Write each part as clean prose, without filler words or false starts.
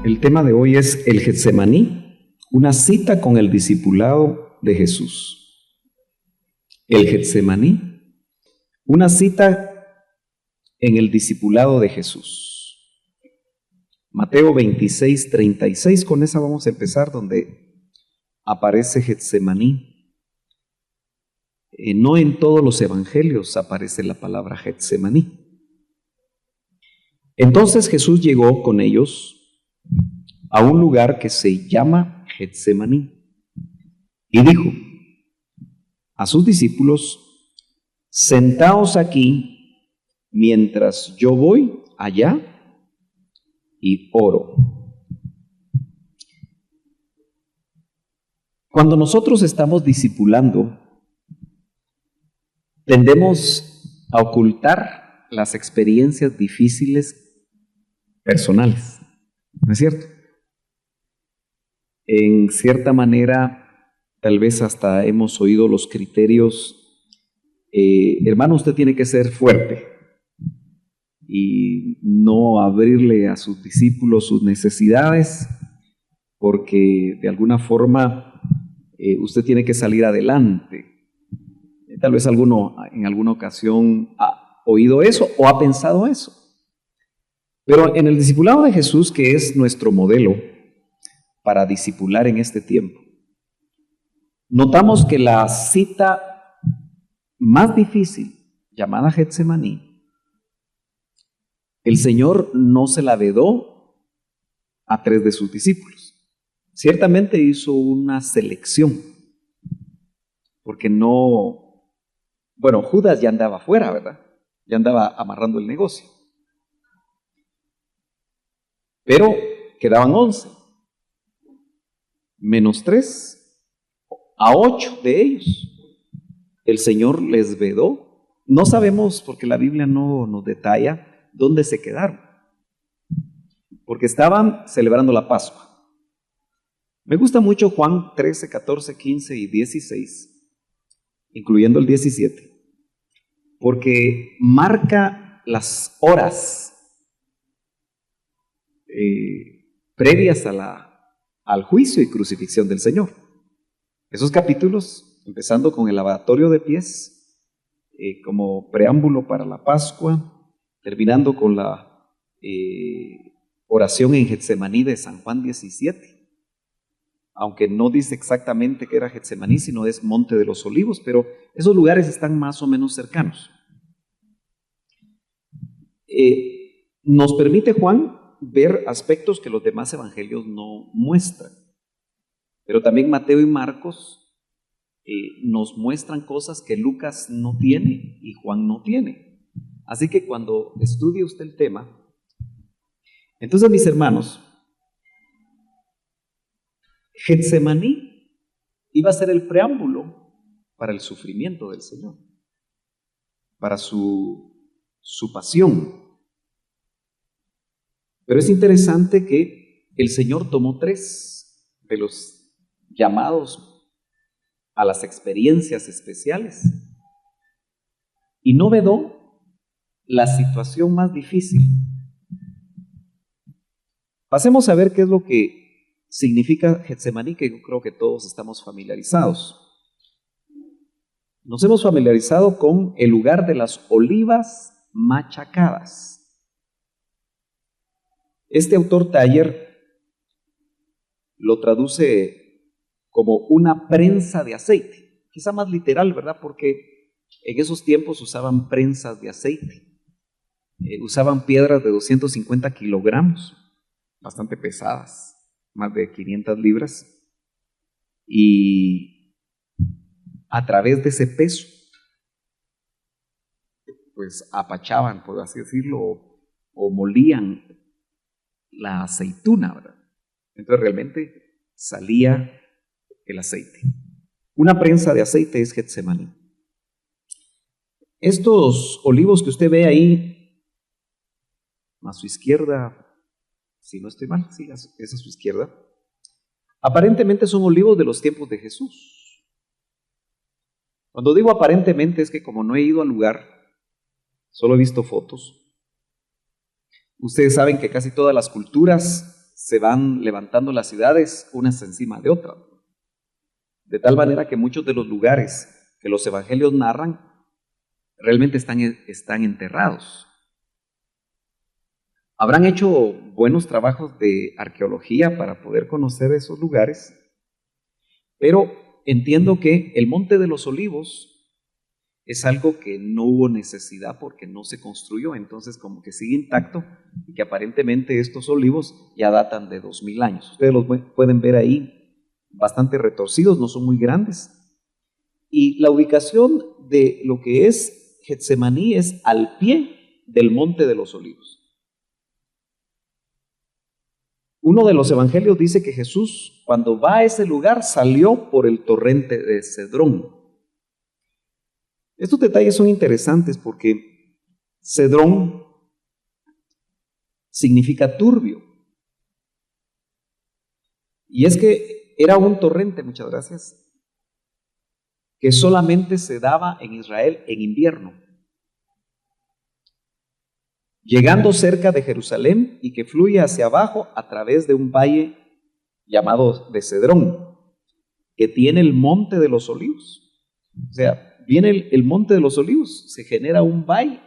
El tema de hoy es el Getsemaní, una cita con el discipulado de Jesús. El Getsemaní, una cita en el discipulado de Jesús. Mateo 26, 36, con esa vamos a empezar, donde aparece Getsemaní. No en todos los evangelios aparece la palabra Getsemaní. Entonces Jesús llegó con ellos a un lugar que se llama Getsemaní y dijo a sus discípulos: sentaos aquí mientras yo voy allá y oro. Cuando nosotros estamos discipulando, tendemos a ocultar las experiencias difíciles personales, ¿no es cierto? En cierta manera, tal vez hasta hemos oído los criterios: hermano, usted tiene que ser fuerte y no abrirle a sus discípulos sus necesidades, porque de alguna forma usted tiene que salir adelante. Tal vez alguno en alguna ocasión ha oído eso o ha pensado eso. Pero en el discipulado de Jesús, que es nuestro modelo para discipular en este tiempo, notamos que la cita más difícil, llamada Getsemaní, el Señor no se la vedó a 3 de sus discípulos. Ciertamente hizo una selección, porque Judas ya andaba fuera, ¿verdad? Ya andaba amarrando el negocio. Pero quedaban 11. Menos 3, a 8 de ellos el Señor les vedó. No sabemos, porque la Biblia no nos detalla dónde se quedaron, porque estaban celebrando la Pascua. Me gusta mucho Juan 13, 14, 15 y 16, incluyendo el 17, porque marca las horas previas al juicio y crucifixión del Señor. Esos capítulos, empezando con el lavatorio de pies, como preámbulo para la Pascua, terminando con la oración en Getsemaní de San Juan 17, aunque no dice exactamente que era Getsemaní, sino es Monte de los Olivos, pero esos lugares están más o menos cercanos. Nos permite Juan ver aspectos que los demás evangelios no muestran, pero también Mateo y Marcos nos muestran cosas que Lucas no tiene y Juan no tiene. Así que cuando estudie usted el tema, entonces, mis hermanos, Getsemaní iba a ser el preámbulo para el sufrimiento del Señor, para su pasión. Pero es interesante que el Señor tomó 3 de los llamados a las experiencias especiales y no vedó la situación más difícil. Pasemos a ver qué es lo que significa Getsemaní, que yo creo que todos estamos familiarizados. Nos hemos familiarizado con el lugar de las olivas machacadas. Este autor Taller lo traduce como una prensa de aceite, quizá más literal, ¿verdad? Porque en esos tiempos usaban prensas de aceite, usaban piedras de 250 kilogramos, bastante pesadas, más de 500 libras, y a través de ese peso, pues apachaban, por así decirlo, o molían la aceituna, ¿verdad? Entonces realmente salía el aceite. Una prensa de aceite es Getsemaní. Estos olivos que usted ve ahí, a su izquierda, si no estoy mal, sí, esa es su izquierda, aparentemente son olivos de los tiempos de Jesús. Cuando digo aparentemente es que como no he ido al lugar, solo he visto fotos. Ustedes saben que casi todas las culturas se van levantando las ciudades unas encima de otras. De tal manera que muchos de los lugares que los evangelios narran realmente están enterrados. Habrán hecho buenos trabajos de arqueología para poder conocer esos lugares, pero entiendo que el Monte de los Olivos es algo que no hubo necesidad porque no se construyó, entonces como que sigue intacto y que aparentemente estos olivos ya datan de 2000 años. Ustedes los pueden ver ahí bastante retorcidos, no son muy grandes. Y la ubicación de lo que es Getsemaní es al pie del Monte de los Olivos. Uno de los evangelios dice que Jesús, cuando va a ese lugar, salió por el torrente de Cedrón. Estos detalles son interesantes porque Cedrón significa turbio. Y es que era un torrente, muchas gracias, que solamente se daba en Israel en invierno, llegando cerca de Jerusalén y que fluye hacia abajo a través de un valle llamado de Cedrón, que tiene el Monte de los Olivos. O sea, viene el Monte de los Olivos, se genera un valle,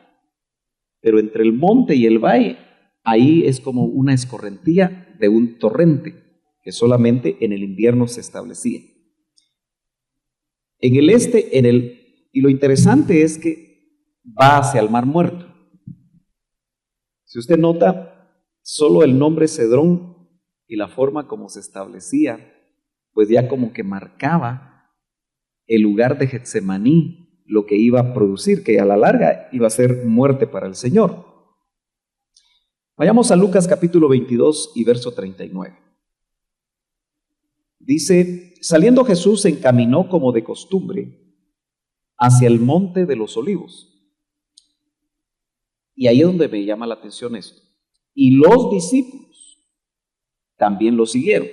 pero entre el monte y el valle, ahí es como una escorrentía de un torrente que solamente en el invierno se establecía. En el este, y lo interesante es que va hacia el Mar Muerto. Si usted nota, solo el nombre Cedrón y la forma como se establecía, pues ya como que marcaba el lugar de Getsemaní, lo que iba a producir, que a la larga iba a ser muerte para el Señor. Vayamos a Lucas capítulo 22 y verso 39. Dice, saliendo Jesús se encaminó como de costumbre hacia el Monte de los Olivos. Y ahí es donde me llama la atención esto. Y los discípulos también lo siguieron.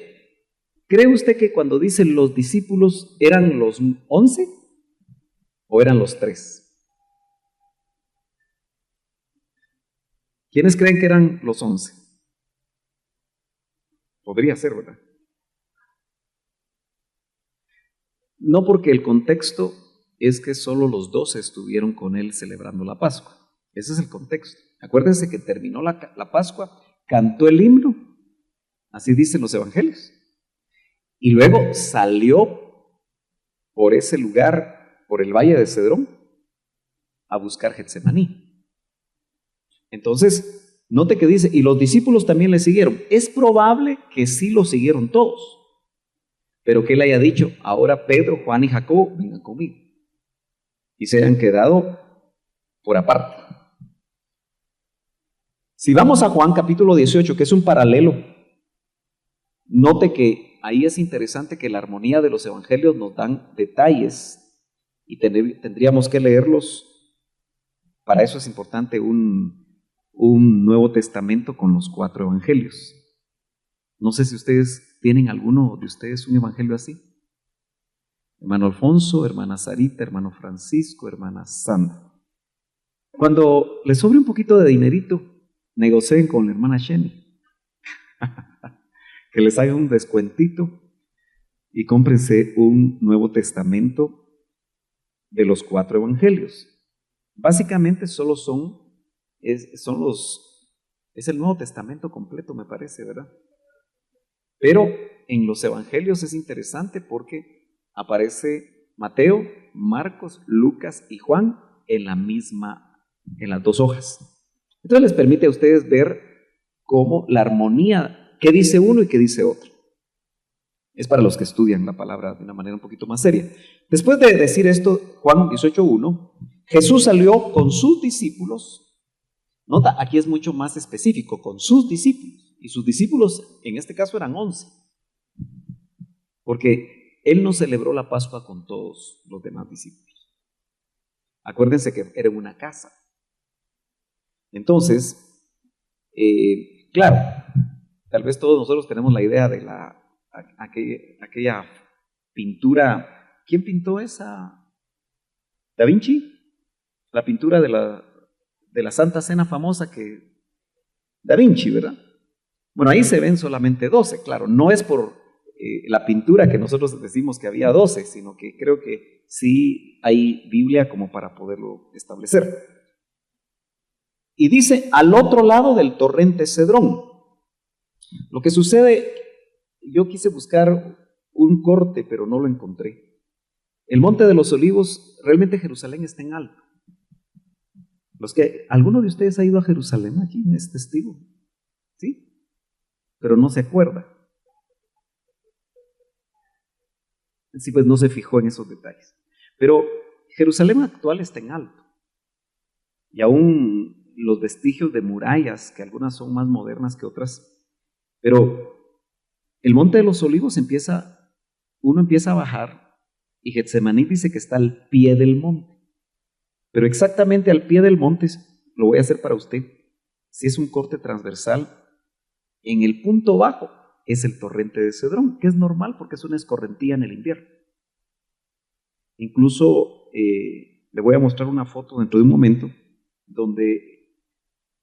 ¿Cree usted que cuando dicen los discípulos eran los 11 o eran los 3? ¿Quiénes creen que eran los 11? Podría ser, ¿verdad? No, porque el contexto es que solo los 12 estuvieron con él celebrando la Pascua. Ese es el contexto. Acuérdense que terminó la Pascua, cantó el himno, así dicen los evangelios, y luego salió por ese lugar, por el valle de Cedrón, a buscar Getsemaní. Entonces, note que dice, y los discípulos también le siguieron. Es probable que sí lo siguieron todos, pero que él haya dicho, ahora Pedro, Juan y Jacobo, vengan conmigo, y se hayan quedado por aparte. Si vamos a Juan capítulo 18, que es un paralelo, note que ahí es interesante que la armonía de los evangelios nos dan detalles y tendríamos que leerlos. Para eso es importante un Nuevo Testamento con los 4 evangelios. No sé si ustedes tienen alguno de ustedes un evangelio así. Hermano Alfonso, hermana Sarita, hermano Francisco, hermana Sandra. Cuando les sobre un poquito de dinerito, negocien con la hermana Jenny, que les haga un descuentito y cómprense un Nuevo Testamento de los 4 evangelios. Básicamente solo es el Nuevo Testamento completo, me parece, ¿verdad? Pero en los evangelios es interesante porque aparece Mateo, Marcos, Lucas y Juan en las 2 hojas. Entonces les permite a ustedes ver cómo la armonía, qué dice uno y qué dice otro. Es para los que estudian la palabra de una manera un poquito más seria. Después de decir esto, Juan 18:1, Jesús salió con sus discípulos. Nota, aquí es mucho más específico, con sus discípulos. Y sus discípulos en este caso eran 11. Porque él no celebró la Pascua con todos los demás discípulos. Acuérdense que era en una casa. Entonces, claro, tal vez todos nosotros tenemos la idea de aquella pintura. ¿Quién pintó esa? ¿Da Vinci? La pintura de la Santa Cena famosa Da Vinci, ¿verdad? Bueno, ahí se ven solamente 12, claro, no es por la pintura que nosotros decimos que había 12, sino que creo que sí hay Biblia como para poderlo establecer. Y dice, al otro lado del torrente Cedrón. Lo que sucede, yo quise buscar un corte, pero no lo encontré. El Monte de los Olivos, realmente Jerusalén está en alto. ¿Alguno de ustedes ha ido a Jerusalén aquí? ¿Es testigo? ¿Sí? Pero no se acuerda. Sí, pues no se fijó en esos detalles. Pero Jerusalén actual está en alto. Y aún los vestigios de murallas, que algunas son más modernas que otras, pero el Monte de los Olivos uno empieza a bajar, y Getsemaní dice que está al pie del monte. Pero exactamente al pie del monte, lo voy a hacer para usted, si es un corte transversal, en el punto bajo es el torrente de Cedrón, que es normal porque es una escorrentía en el invierno. Incluso le voy a mostrar una foto dentro de un momento, donde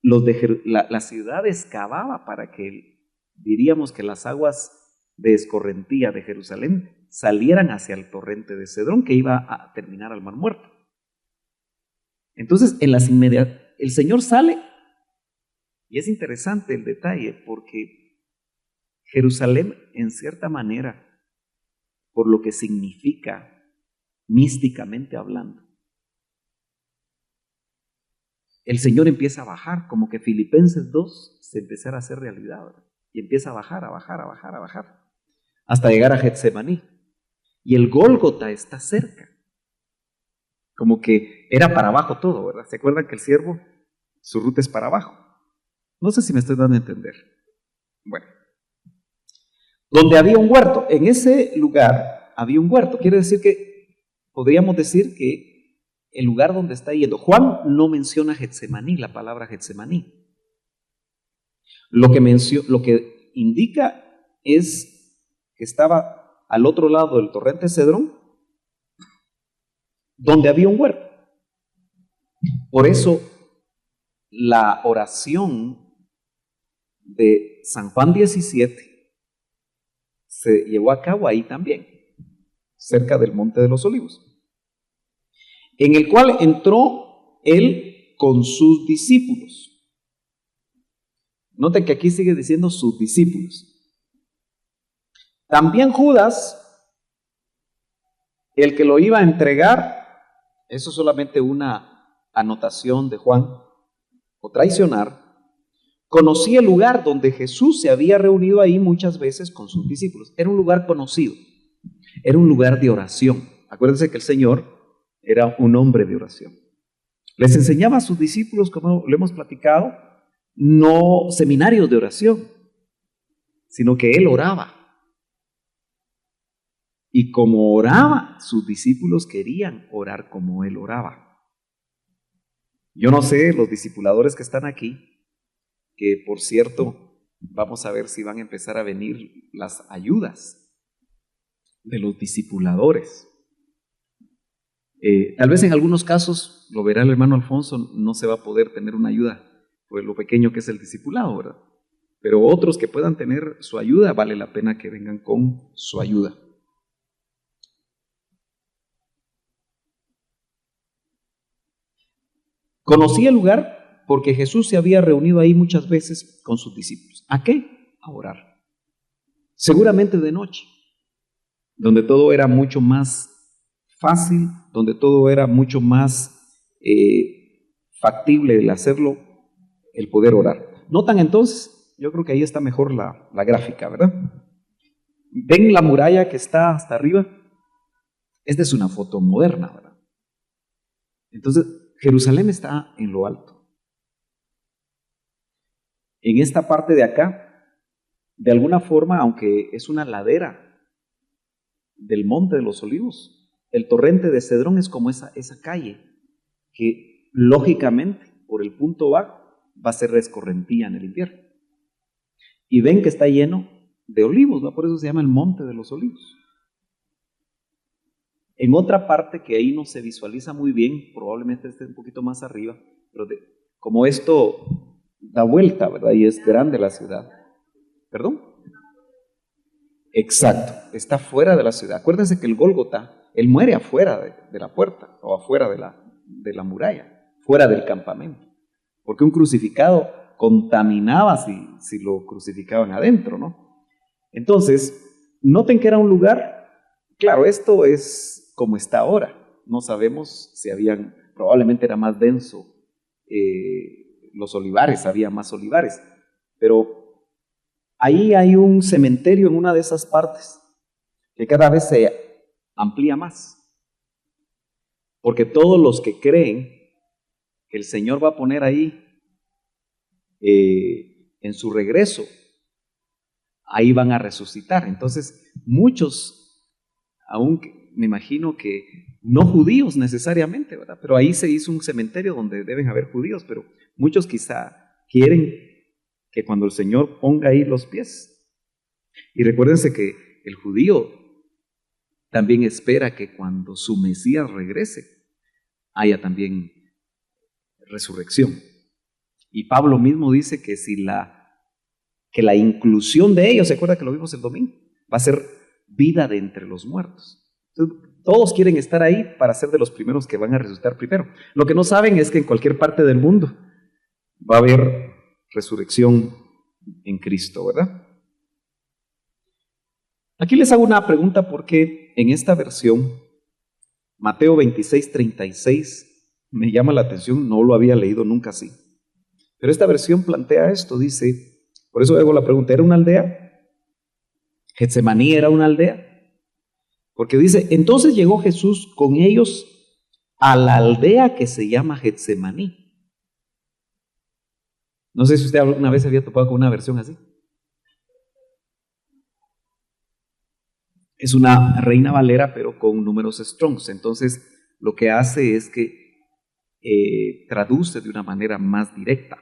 la ciudad excavaba para que, diríamos que las aguas de escorrentía de Jerusalén salieran hacia el torrente de Cedrón, que iba a terminar al Mar Muerto. Entonces, en las inmediaciones, el Señor sale, y es interesante el detalle, porque Jerusalén, en cierta manera, por lo que significa místicamente hablando, el Señor empieza a bajar, como que Filipenses 2 se empezara a hacer realidad, ¿verdad? Y empieza a bajar, a bajar, a bajar, a bajar, hasta llegar a Getsemaní. Y el Gólgota está cerca, como que era para abajo todo, ¿verdad? ¿Se acuerdan que el siervo, su ruta es para abajo? No sé si me estoy dando a entender. Bueno, donde había un huerto, en ese lugar había un huerto, quiere decir que, podríamos decir que el lugar donde está yendo, Juan no menciona Getsemaní, la palabra Getsemaní. Lo que indica es que estaba al otro lado del torrente Cedrón, donde había un huerto. Por eso la oración de San Juan 17 se llevó a cabo ahí también, cerca del Monte de los Olivos, en el cual entró él con sus discípulos. Noten que aquí sigue diciendo sus discípulos. También Judas, el que lo iba a entregar, eso es solamente una anotación de Juan, o traicionar, conocía el lugar donde Jesús se había reunido ahí muchas veces con sus discípulos. Era un lugar conocido, era un lugar de oración. Acuérdense que el Señor era un hombre de oración. Les enseñaba a sus discípulos, como lo hemos platicado, no seminarios de oración, sino que Él oraba. Y como oraba, sus discípulos querían orar como Él oraba. Yo no sé, los discipuladores que están aquí, que por cierto, vamos a ver si van a empezar a venir las ayudas de los discipuladores. Tal vez en algunos casos, lo verá el hermano Alfonso, no se va a poder tener una ayuda, pues lo pequeño que es el discipulado, ¿verdad? Pero otros que puedan tener su ayuda, vale la pena que vengan con su ayuda. Conocía el lugar porque Jesús se había reunido ahí muchas veces con sus discípulos. ¿A qué? A orar. Seguramente de noche, donde todo era mucho más fácil, donde todo era mucho más factible el hacerlo, el poder orar. ¿Notan entonces? Yo creo que ahí está mejor la gráfica, ¿verdad? ¿Ven la muralla que está hasta arriba? Esta es una foto moderna, ¿verdad? Entonces, Jerusalén está en lo alto. En esta parte de acá, de alguna forma, aunque es una ladera del Monte de los Olivos, el torrente de Cedrón es como esa calle que lógicamente por el punto bajo va a ser escorrentía en el invierno. Y ven que está lleno de olivos, ¿no? Por eso se llama el Monte de los Olivos. En otra parte que ahí no se visualiza muy bien, probablemente esté un poquito más arriba, pero como esto da vuelta, ¿verdad? Y es grande la ciudad. ¿Perdón? Exacto, está fuera de la ciudad. Acuérdense que el Gólgota, él muere afuera de la puerta o afuera de la muralla, fuera del campamento. Porque un crucificado contaminaba si lo crucificaban adentro, ¿no? Entonces, noten que era un lugar, claro, esto es como está ahora. No sabemos si probablemente era más denso los olivares, había más olivares, pero ahí hay un cementerio en una de esas partes que cada vez se amplía más, porque todos los que creen que el Señor va a poner ahí en su regreso, ahí van a resucitar. Entonces muchos, aún me imagino que no judíos necesariamente, ¿verdad? Pero ahí se hizo un cementerio donde deben haber judíos, pero muchos quizá quieren que cuando el Señor ponga ahí los pies. Y recuérdense que el judío también espera que cuando su Mesías regrese, haya también resurrección. Y Pablo mismo dice que que la inclusión de ellos, ¿se acuerda que lo vimos el domingo? Va a ser vida de entre los muertos. Entonces, todos quieren estar ahí para ser de los primeros que van a resucitar primero. Lo que no saben es que en cualquier parte del mundo va a haber resurrección en Cristo, ¿verdad? Aquí les hago una pregunta porque en esta versión, Mateo 26:36, me llama la atención, no lo había leído nunca así. Pero esta versión plantea esto, dice, por eso hago la pregunta, ¿era una aldea? ¿Getsemaní era una aldea? Porque dice, entonces llegó Jesús con ellos a la aldea que se llama Getsemaní. No sé si usted alguna vez había topado con una versión así. Es una Reina Valera, pero con números Strongs. Entonces, lo que hace es que traduce de una manera más directa.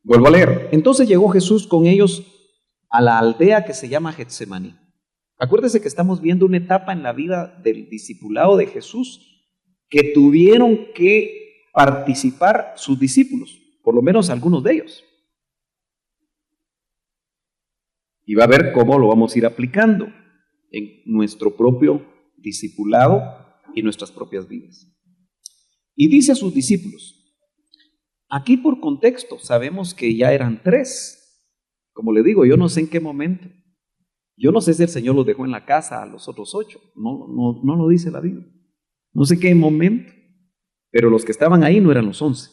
Vuelvo a leer. Entonces llegó Jesús con ellos a la aldea que se llama Getsemaní. Acuérdese que estamos viendo una etapa en la vida del discipulado de Jesús que tuvieron que participar sus discípulos, por lo menos algunos de ellos. Y va a ver cómo lo vamos a ir aplicando en nuestro propio discipulado y nuestras propias vidas. Y dice a sus discípulos, aquí por contexto sabemos que ya eran 3. Como le digo, yo no sé en qué momento. Yo no sé si el Señor los dejó en la casa a los otros 8. No lo dice la Biblia. No sé qué momento. Pero los que estaban ahí no eran los 11.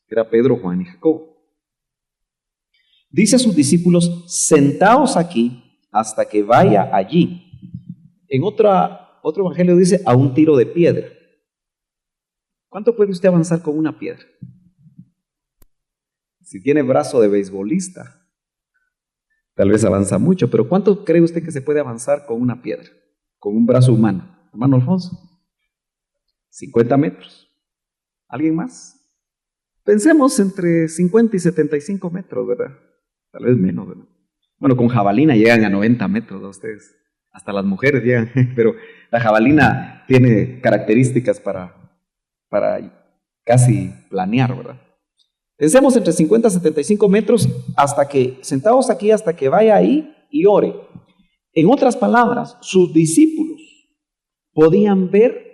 Era Pedro, Juan y Jacobo. Dice a sus discípulos, sentaos aquí hasta que vaya allí. En otro evangelio dice, a un tiro de piedra. ¿Cuánto puede usted avanzar con una piedra? Si tiene brazo de beisbolista, tal vez avanza mucho, pero ¿cuánto cree usted que se puede avanzar con una piedra? Con un brazo humano. Hermano Alfonso, 50 metros. ¿Alguien más? Pensemos entre 50 y 75 metros, ¿verdad? Tal vez menos, ¿verdad? Bueno, con jabalina llegan a 90 metros a ustedes. Hasta las mujeres llegan, pero la jabalina tiene características para casi planear, ¿verdad? Pensemos entre 50 y 75 metros sentados aquí hasta que vaya ahí y ore. En otras palabras, sus discípulos podían ver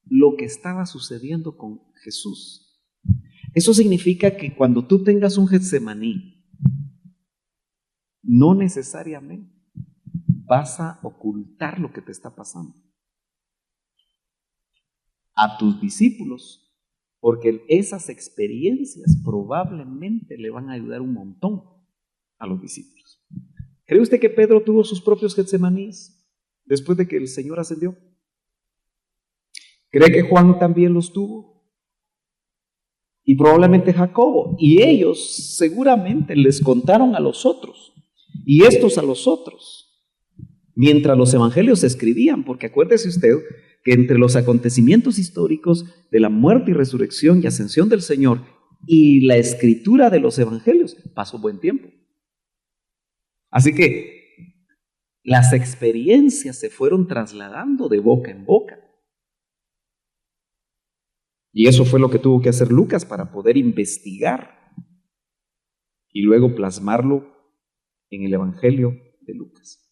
lo que estaba sucediendo con Jesús. Eso significa que cuando tú tengas un Getsemaní, no necesariamente vas a ocultar lo que te está pasando a tus discípulos, porque esas experiencias probablemente le van a ayudar un montón a los discípulos. ¿Cree usted que Pedro tuvo sus propios Getsemaníes después de que el Señor ascendió? ¿Cree que Juan también los tuvo? Y probablemente Jacobo. Y ellos seguramente les contaron a los otros, y estos a los otros, mientras los evangelios se escribían, porque acuérdese usted que entre los acontecimientos históricos de la muerte y resurrección y ascensión del Señor y la escritura de los evangelios pasó buen tiempo. Así que las experiencias se fueron trasladando de boca en boca. Y eso fue lo que tuvo que hacer Lucas para poder investigar y luego plasmarlo en el Evangelio de Lucas.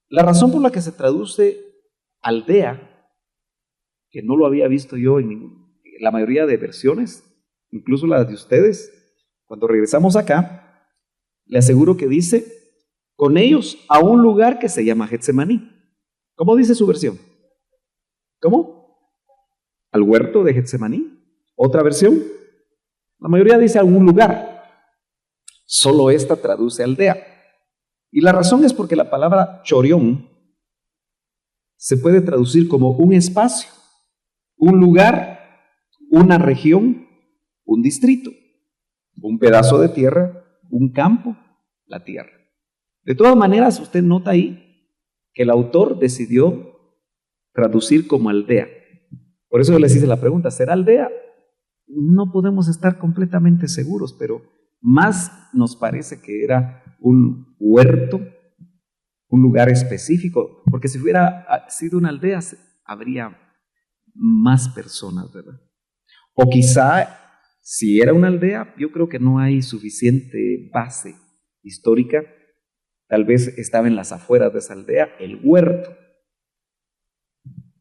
La razón por la que se traduce aldea, que no lo había visto yo en la mayoría de versiones, incluso las de ustedes, cuando regresamos acá, le aseguro que dice, con ellos a un lugar que se llama Getsemaní. ¿Cómo dice su versión? ¿Cómo? Al huerto de Getsemaní. Otra versión, la mayoría dice a un lugar. Solo esta traduce aldea. Y la razón es porque la palabra chorión se puede traducir como un espacio, un lugar, una región, un distrito, un pedazo de tierra, un campo, la tierra. De todas maneras, usted nota ahí que el autor decidió traducir como aldea. Por eso yo les hice la pregunta, ¿será aldea? No podemos estar completamente seguros, pero más nos parece que era un huerto, un lugar específico, porque si hubiera sido una aldea, habría más personas, ¿verdad? O quizá, si era una aldea, yo creo que no hay suficiente base histórica, tal vez estaba en las afueras de esa aldea, el huerto.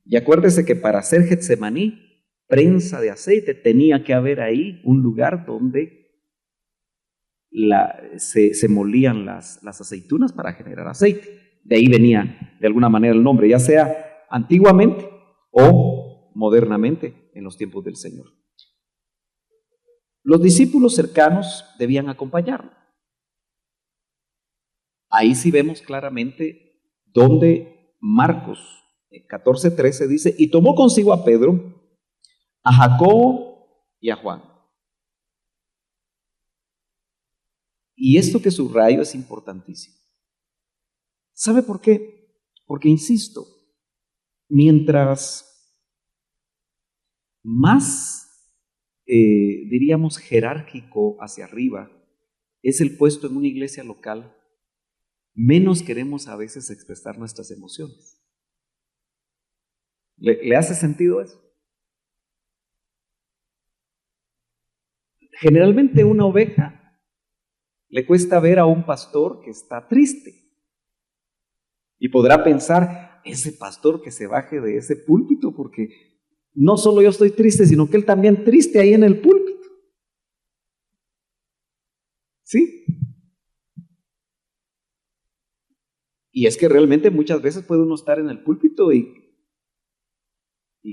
Y acuérdese que para hacer Getsemaní, prensa de aceite, tenía que haber ahí un lugar donde se molían las aceitunas para generar aceite. De ahí venía de alguna manera el nombre, ya sea antiguamente o modernamente en los tiempos del Señor. Los discípulos cercanos debían acompañarlo. Ahí sí vemos claramente donde Marcos 14:13 dice, y tomó consigo a Pedro, a Jacobo y a Juan. Y esto que subrayo es importantísimo. ¿Sabe por qué? Porque, insisto, mientras más, diríamos, jerárquico hacia arriba es el puesto en una iglesia local, menos queremos a veces expresar nuestras emociones. ¿Le hace sentido eso? Generalmente una oveja le cuesta ver a un pastor que está triste. Y podrá pensar, ese pastor que se baje de ese púlpito, porque no solo yo estoy triste, sino que él también triste ahí en el púlpito. ¿Sí? Y es que realmente muchas veces puede uno estar en el púlpito y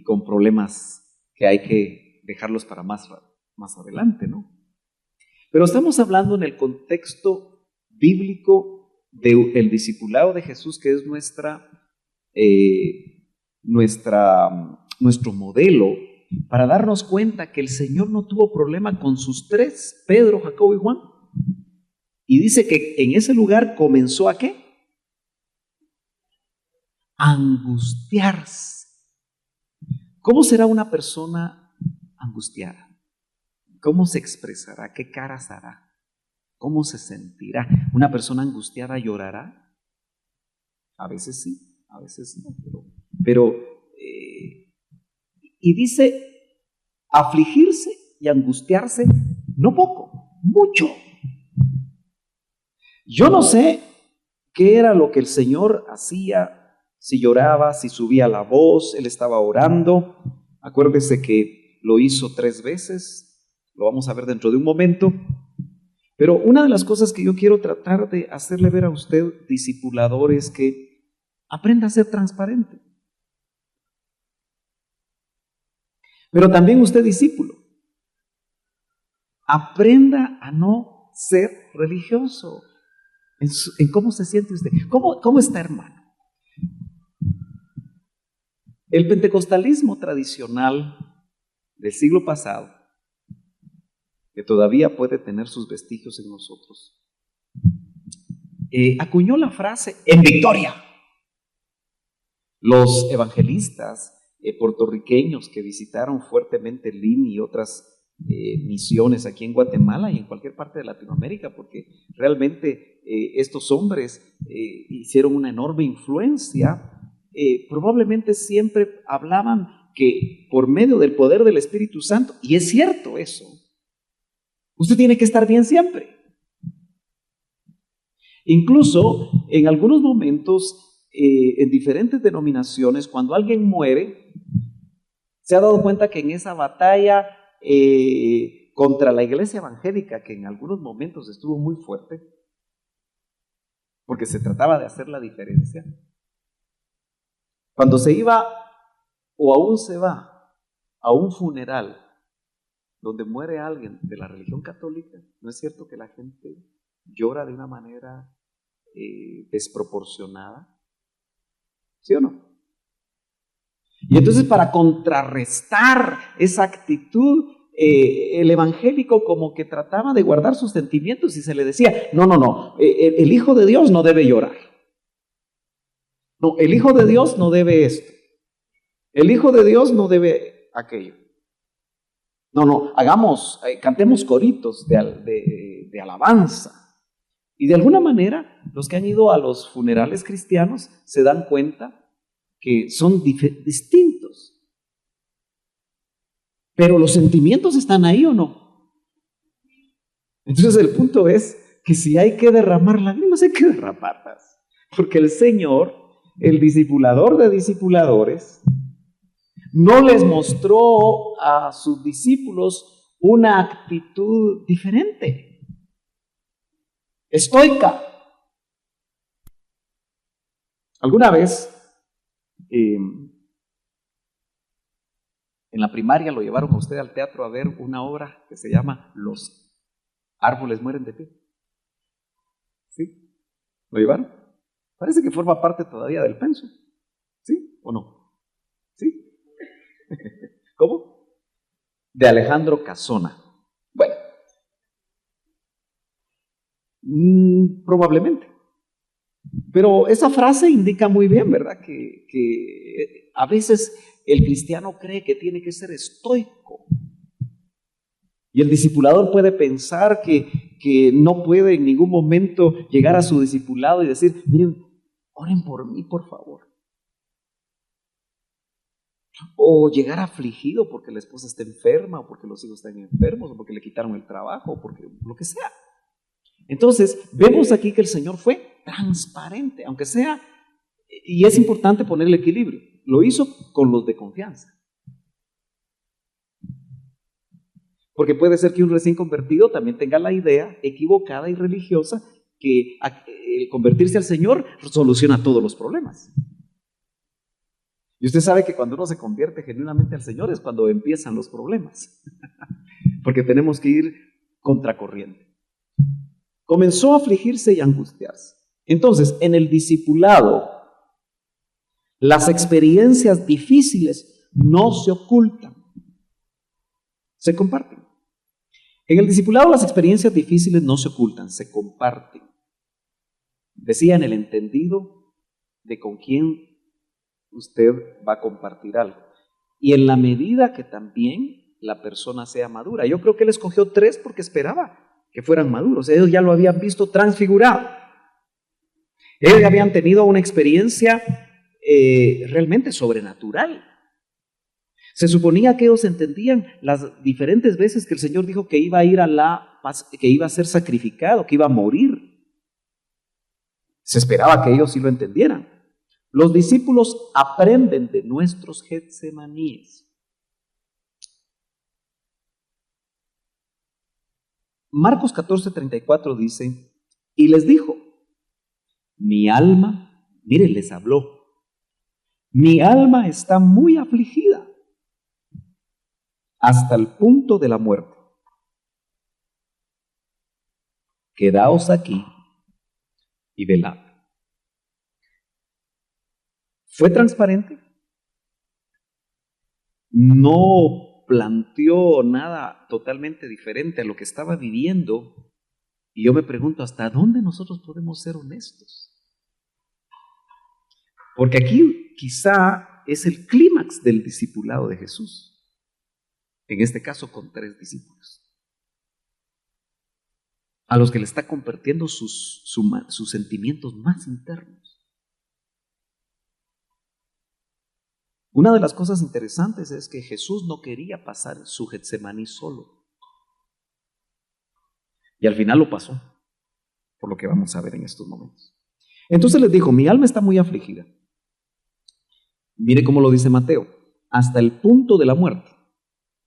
con problemas que hay que dejarlos para más adelante, ¿no? Pero estamos hablando en el contexto bíblico del discipulado de Jesús, que es nuestro modelo, para darnos cuenta que el Señor no tuvo problema con sus tres, Pedro, Jacobo y Juan. Y dice que en ese lugar comenzó ¿a qué? A angustiarse. ¿Cómo será una persona angustiada? ¿Cómo se expresará? ¿Qué caras hará? ¿Cómo se sentirá? ¿Una persona angustiada llorará? A veces sí, a veces no. Y dice, afligirse y angustiarse, no poco, mucho. Yo no sé qué era lo que el Señor hacía, si lloraba, si subía la voz, Él estaba orando. Acuérdese que lo hizo 3 veces, lo vamos a ver dentro de un momento. Pero una de las cosas que yo quiero tratar de hacerle ver a usted, discipulador, es que aprenda a ser transparente. Pero también usted, discípulo, aprenda a no ser religioso en cómo se siente usted. ¿Cómo está, hermano? El pentecostalismo tradicional del siglo pasado, que todavía puede tener sus vestigios en nosotros, acuñó la frase en victoria. Los evangelistas puertorriqueños que visitaron fuertemente Lini y otras misiones aquí en Guatemala y en cualquier parte de Latinoamérica, porque realmente estos hombres hicieron una enorme influencia, probablemente siempre hablaban que por medio del poder del Espíritu Santo, y es cierto eso, usted tiene que estar bien siempre. Incluso en algunos momentos, en diferentes denominaciones, cuando alguien muere, se ha dado cuenta que en esa batalla contra la iglesia evangélica, que en algunos momentos estuvo muy fuerte, porque se trataba de hacer la diferencia, cuando se iba o aún se va a un funeral donde muere alguien de la religión católica, ¿no es cierto que la gente llora de una manera desproporcionada? ¿Sí o no? Y entonces, para contrarrestar esa actitud, el evangélico como que trataba de guardar sus sentimientos y se le decía, no, el Hijo de Dios no debe llorar. No, el Hijo de Dios no debe esto. El Hijo de Dios no debe aquello. No, cantemos coritos de alabanza. Y de alguna manera, los que han ido a los funerales cristianos se dan cuenta que son distintos. Pero los sentimientos están ahí o no. Entonces el punto es que si hay que derramar lágrimas, hay que derramarlas. Porque el Señor, el discipulador de discipuladores, no les mostró a sus discípulos una actitud diferente, estoica. Alguna vez en la primaria lo llevaron a usted al teatro a ver una obra que se llama Los árboles mueren de pie. ¿Sí? ¿Lo llevaron? Parece que forma parte todavía del pensum. ¿Sí o no? ¿Sí? ¿Cómo? De Alejandro Casona. Bueno, probablemente. Pero esa frase indica muy bien, ¿verdad? Que a veces el cristiano cree que tiene que ser estoico. Y el discipulador puede pensar que no puede en ningún momento llegar a su discipulado y decir, miren, oren por mí, por favor. O llegar afligido porque la esposa está enferma, o porque los hijos están enfermos, o porque le quitaron el trabajo, o porque lo que sea. Entonces, vemos aquí que el Señor fue transparente, aunque sea, y es importante poner el equilibrio, lo hizo con los de confianza. Porque puede ser que un recién convertido también tenga la idea equivocada y religiosa que el convertirse al Señor soluciona todos los problemas. Y usted sabe que cuando uno se convierte genuinamente al Señor es cuando empiezan los problemas, porque tenemos que ir contracorriente. Comenzó a afligirse y a angustiarse. Entonces, en el discipulado, las experiencias difíciles no se ocultan, se comparten. En el discipulado las experiencias difíciles no se ocultan, se comparten. Decía, en el entendido de con quién usted va a compartir algo. Y en la medida que también la persona sea madura. Yo creo que él escogió 3 porque esperaba que fueran maduros. Ellos ya lo habían visto transfigurado. Ellos habían tenido una experiencia realmente sobrenatural. Se suponía que ellos entendían las diferentes veces que el Señor dijo que iba a ir que iba a ser sacrificado, que iba a morir. Se esperaba que ellos sí lo entendieran. Los discípulos aprenden de nuestros Getsemaníes. Marcos 14:34 dice, y les dijo, mi alma, miren, les habló, mi alma está muy afligida hasta el punto de la muerte. Quedaos aquí y velad. ¿Fue transparente? No planteó nada totalmente diferente a lo que estaba viviendo. Y yo me pregunto, ¿hasta dónde nosotros podemos ser honestos? Porque aquí quizá es el clímax del discipulado de Jesús. En este caso con 3 discípulos. A los que le está compartiendo sus sentimientos más internos. Una de las cosas interesantes es que Jesús no quería pasar su Getsemaní solo. Y al final lo pasó. por lo que vamos a ver en estos momentos. Entonces les dijo, mi alma está muy afligida. Mire cómo lo dice Mateo, hasta el punto de la muerte.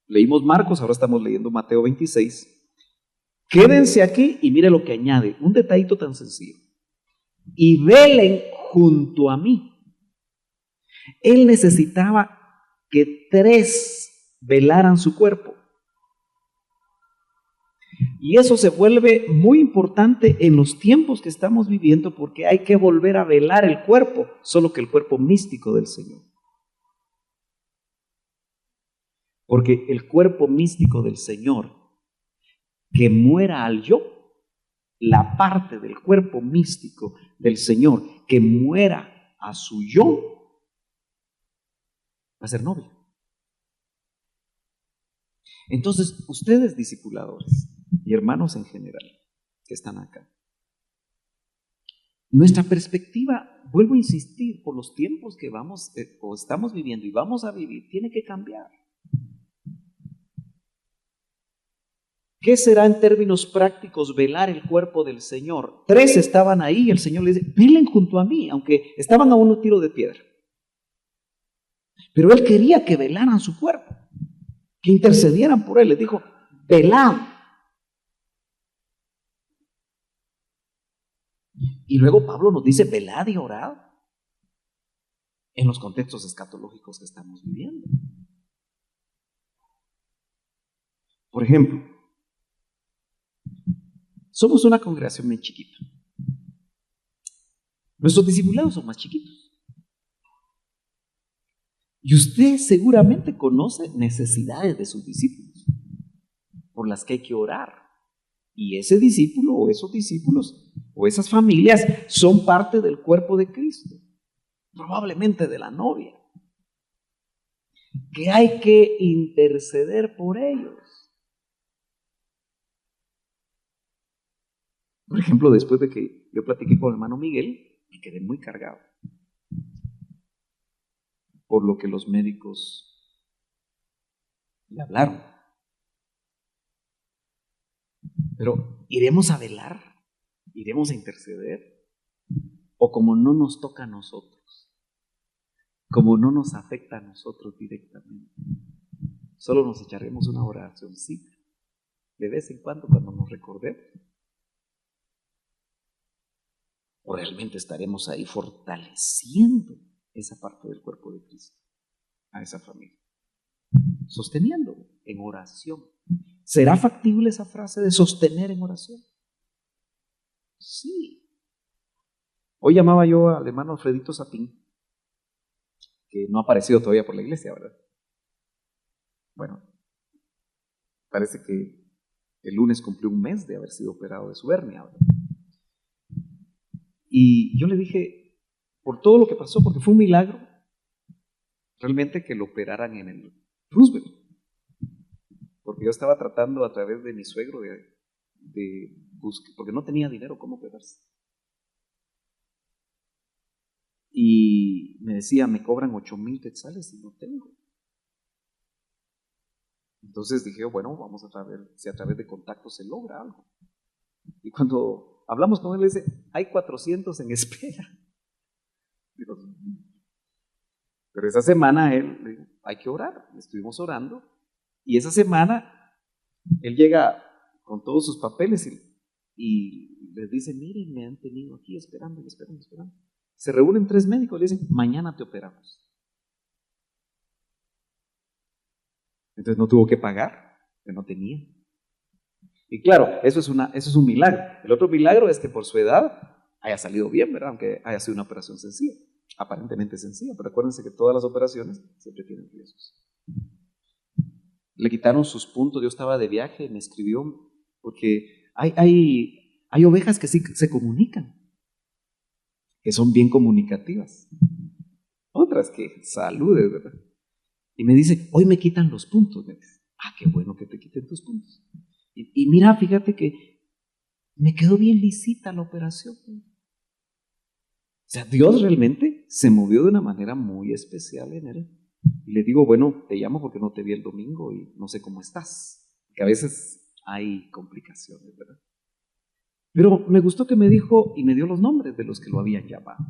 Leímos Marcos, ahora estamos leyendo Mateo 26. Quédense aquí y mire lo que añade, un detallito tan sencillo. Y velen junto a mí. Él necesitaba que 3 velaran su cuerpo. Y eso se vuelve muy importante en los tiempos que estamos viviendo porque hay que volver a velar el cuerpo, solo que el cuerpo místico del Señor. Porque el cuerpo místico del Señor, que muera al yo, la parte del cuerpo místico del Señor que muera a su yo, va a ser novio. Entonces, ustedes discipuladores y hermanos en general que están acá, nuestra perspectiva, vuelvo a insistir, por los tiempos que vamos o estamos viviendo y vamos a vivir, tiene que cambiar. ¿Qué será en términos prácticos velar el cuerpo del Señor? 3 estaban ahí y el Señor les dice, velen junto a mí, aunque estaban a un tiro de piedra. Pero Él quería que velaran su cuerpo, que intercedieran por Él. Les dijo, velad. Y luego Pablo nos dice, velad y orad en los contextos escatológicos que estamos viviendo. Por ejemplo, somos una congregación muy chiquita. Nuestros discipulados son más chiquitos. Y usted seguramente conoce necesidades de sus discípulos por las que hay que orar. Y ese discípulo o esos discípulos o esas familias son parte del cuerpo de Cristo, probablemente de la novia, que hay que interceder por ellos. Por ejemplo, después de que yo platiqué con el hermano Miguel, me quedé muy cargado por lo que los médicos le hablaron. Pero ¿iremos a velar? ¿Iremos a interceder? O como no nos toca a nosotros, como no nos afecta a nosotros directamente, solo nos echaremos una oracióncita de vez en cuando nos recordemos. O realmente estaremos ahí fortaleciendo esa parte del cuerpo de Cristo, a esa familia, sosteniendo en oración. ¿Será factible esa frase de sostener en oración? Sí. Hoy llamaba yo al hermano Alfredito Sapín, que no ha aparecido todavía por la iglesia, ¿verdad? Bueno, parece que el lunes cumplió un mes de haber sido operado de su hernia, ¿verdad? Y yo le dije, por todo lo que pasó, porque fue un milagro, realmente que lo operaran en el Roosevelt. Porque yo estaba tratando a través de mi suegro de buscar, porque no tenía dinero cómo operarse. Y me decía, me cobran 8,000 quetzales y no tengo. Entonces dije, bueno, vamos a ver si a través de contactos se logra algo. Y cuando hablamos con él, le dice, hay 400 en espera. Digo, pero esa semana él, hay que orar, estuvimos orando. Y esa semana él llega con todos sus papeles y les dice, miren, me han tenido aquí esperando. Se reúnen 3 médicos y le dicen, mañana te operamos. Entonces no tuvo que pagar, que no tenía. Y claro, eso es un milagro. El otro milagro es que por su edad haya salido bien, ¿verdad? Aunque haya sido una operación sencilla, aparentemente sencilla, pero acuérdense que todas las operaciones siempre tienen riesgos. Le quitaron sus puntos, yo estaba de viaje, me escribió, porque hay ovejas que sí se comunican, que son bien comunicativas. Otras que saludes, ¿verdad? Y me dice, hoy me quitan los puntos. Me dice, qué bueno que te quiten tus puntos. Y mira, fíjate que me quedó bien lisita la operación. O sea, Dios realmente se movió de una manera muy especial en él. Y le digo, bueno, te llamo porque no te vi el domingo y no sé cómo estás. Que a veces hay complicaciones, ¿verdad? Pero me gustó que me dijo y me dio los nombres de los que lo habían llamado.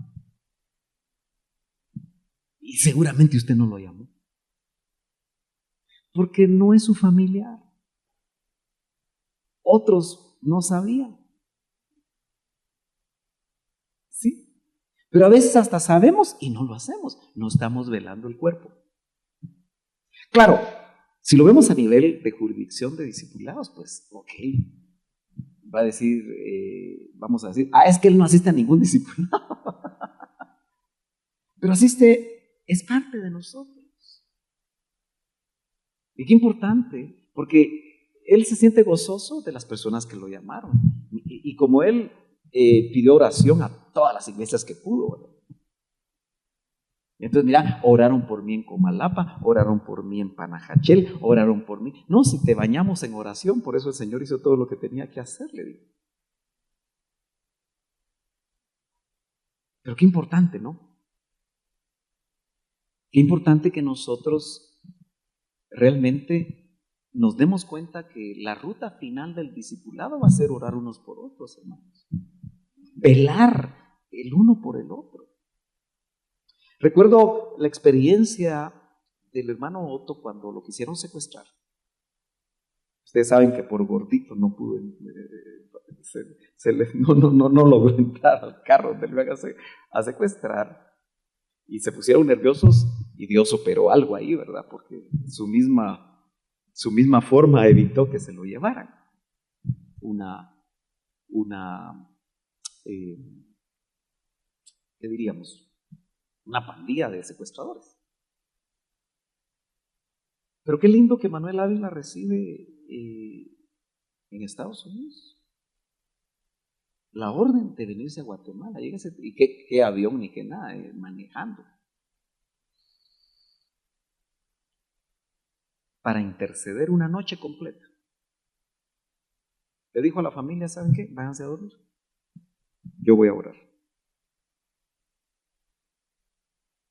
Y seguramente usted no lo llamó, porque no es su familiar. Otros no sabían. ¿Sí? Pero a veces hasta sabemos y no lo hacemos. No estamos velando el cuerpo. Claro, si lo vemos a nivel de jurisdicción de discipulados, pues ok. Va a decir, vamos a decir, es que él no asiste a ningún discipulado. Pero asiste, es parte de nosotros. Y qué importante, porque él se siente gozoso de las personas que lo llamaron. Y como él pidió oración a todas las iglesias que pudo, ¿verdad? Entonces, mira, oraron por mí en Comalapa, oraron por mí en Panajachel, oraron por mí. No, si te bañamos en oración, por eso el Señor hizo todo lo que tenía que hacer, le digo. Pero qué importante, ¿no? Qué importante que nosotros realmente nos demos cuenta que la ruta final del discipulado va a ser orar unos por otros, hermanos. Velar el uno por el otro. Recuerdo la experiencia del hermano Otto cuando lo quisieron secuestrar. Ustedes saben que por gordito no pudo, no logró entrar al carro donde lo iban a secuestrar. Y se pusieron nerviosos y Dios operó algo ahí, ¿verdad? Porque su misma forma evitó que se lo llevaran. ¿Qué diríamos? Una pandilla de secuestradores. Pero qué lindo que Manuel Ávila recibe en Estados Unidos la orden de venirse a Guatemala. Y qué avión ni qué nada, manejando. Para interceder una noche completa. Le dijo a la familia, ¿saben qué? Váyanse a dormir. Yo voy a orar.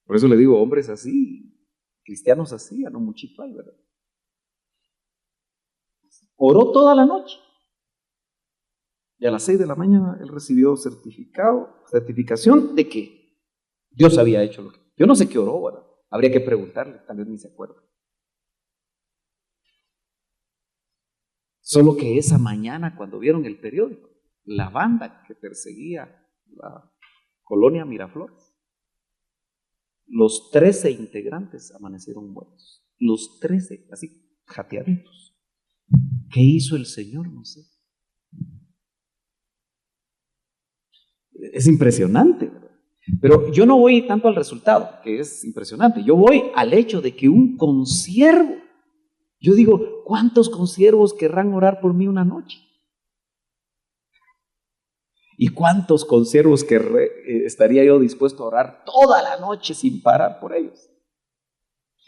Por eso le digo, hombres así, cristianos así, a no muchito hay, ¿verdad? Oró toda la noche. Y a las 6 de la mañana él recibió certificación de que Dios había hecho lo que... Yo no sé qué oró, ¿verdad? Habría que preguntarle, tal vez ni se acuerda. Solo que esa mañana, cuando vieron el periódico, la banda que perseguía la colonia Miraflores, los 13 integrantes amanecieron muertos. Los 13, así, jateaditos. ¿Qué hizo el Señor? No sé. Es impresionante, ¿verdad? Pero yo no voy tanto al resultado, que es impresionante. Yo voy al hecho de que un consiervo, yo digo, ¿cuántos consiervos querrán orar por mí una noche? ¿Y cuántos consiervos estaría yo dispuesto a orar toda la noche sin parar por ellos?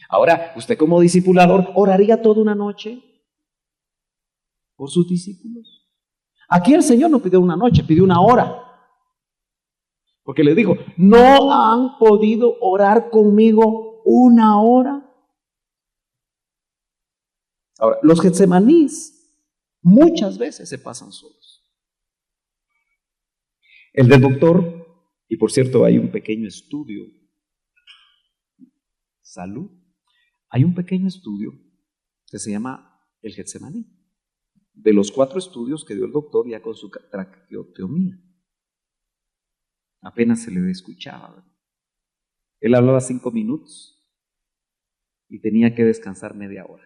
Ahora, usted como discipulador, ¿oraría toda una noche por sus discípulos? Aquí el Señor no pidió una noche, pidió una hora. Porque les dijo, ¿no han podido orar conmigo una hora? Ahora, los getsemanís muchas veces se pasan solos. El del doctor, y por cierto hay un pequeño estudio, salud, hay un pequeño estudio que se llama el Getsemaní, de los 4 estudios que dio el doctor ya con su traqueotomía. Apenas se le escuchaba, ¿verdad? Él hablaba 5 minutos y tenía que descansar media hora.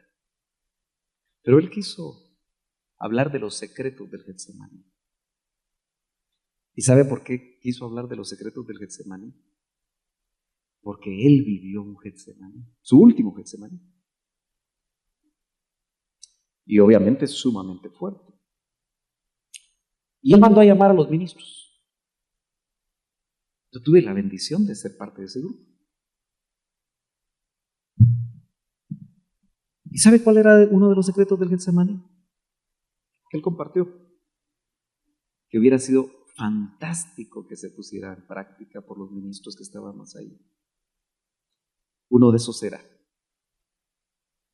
Pero él quiso hablar de los secretos del Getsemaní. ¿Y sabe por qué quiso hablar de los secretos del Getsemaní? Porque él vivió un Getsemaní, su último Getsemaní. Y obviamente es sumamente fuerte. Y él mandó a llamar a los ministros. Yo tuve la bendición de ser parte de ese grupo. ¿Y sabe cuál era uno de los secretos del Getsemaní? Que él compartió. Que hubiera sido fantástico que se pusiera en práctica por los ministros que estábamos ahí. Uno de esos era: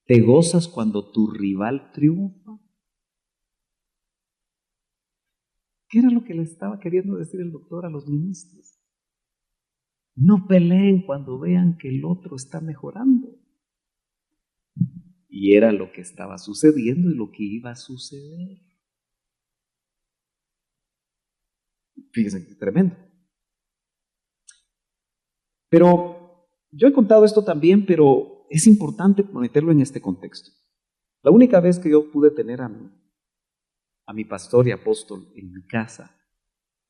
¿te gozas cuando tu rival triunfa? ¿Qué era lo que le estaba queriendo decir el doctor a los ministros? No peleen cuando vean que el otro está mejorando. Y era lo que estaba sucediendo y lo que iba a suceder. Fíjense qué tremendo. Pero yo he contado esto también, pero es importante meterlo en este contexto. La única vez que yo pude tener a mi pastor y apóstol en mi casa,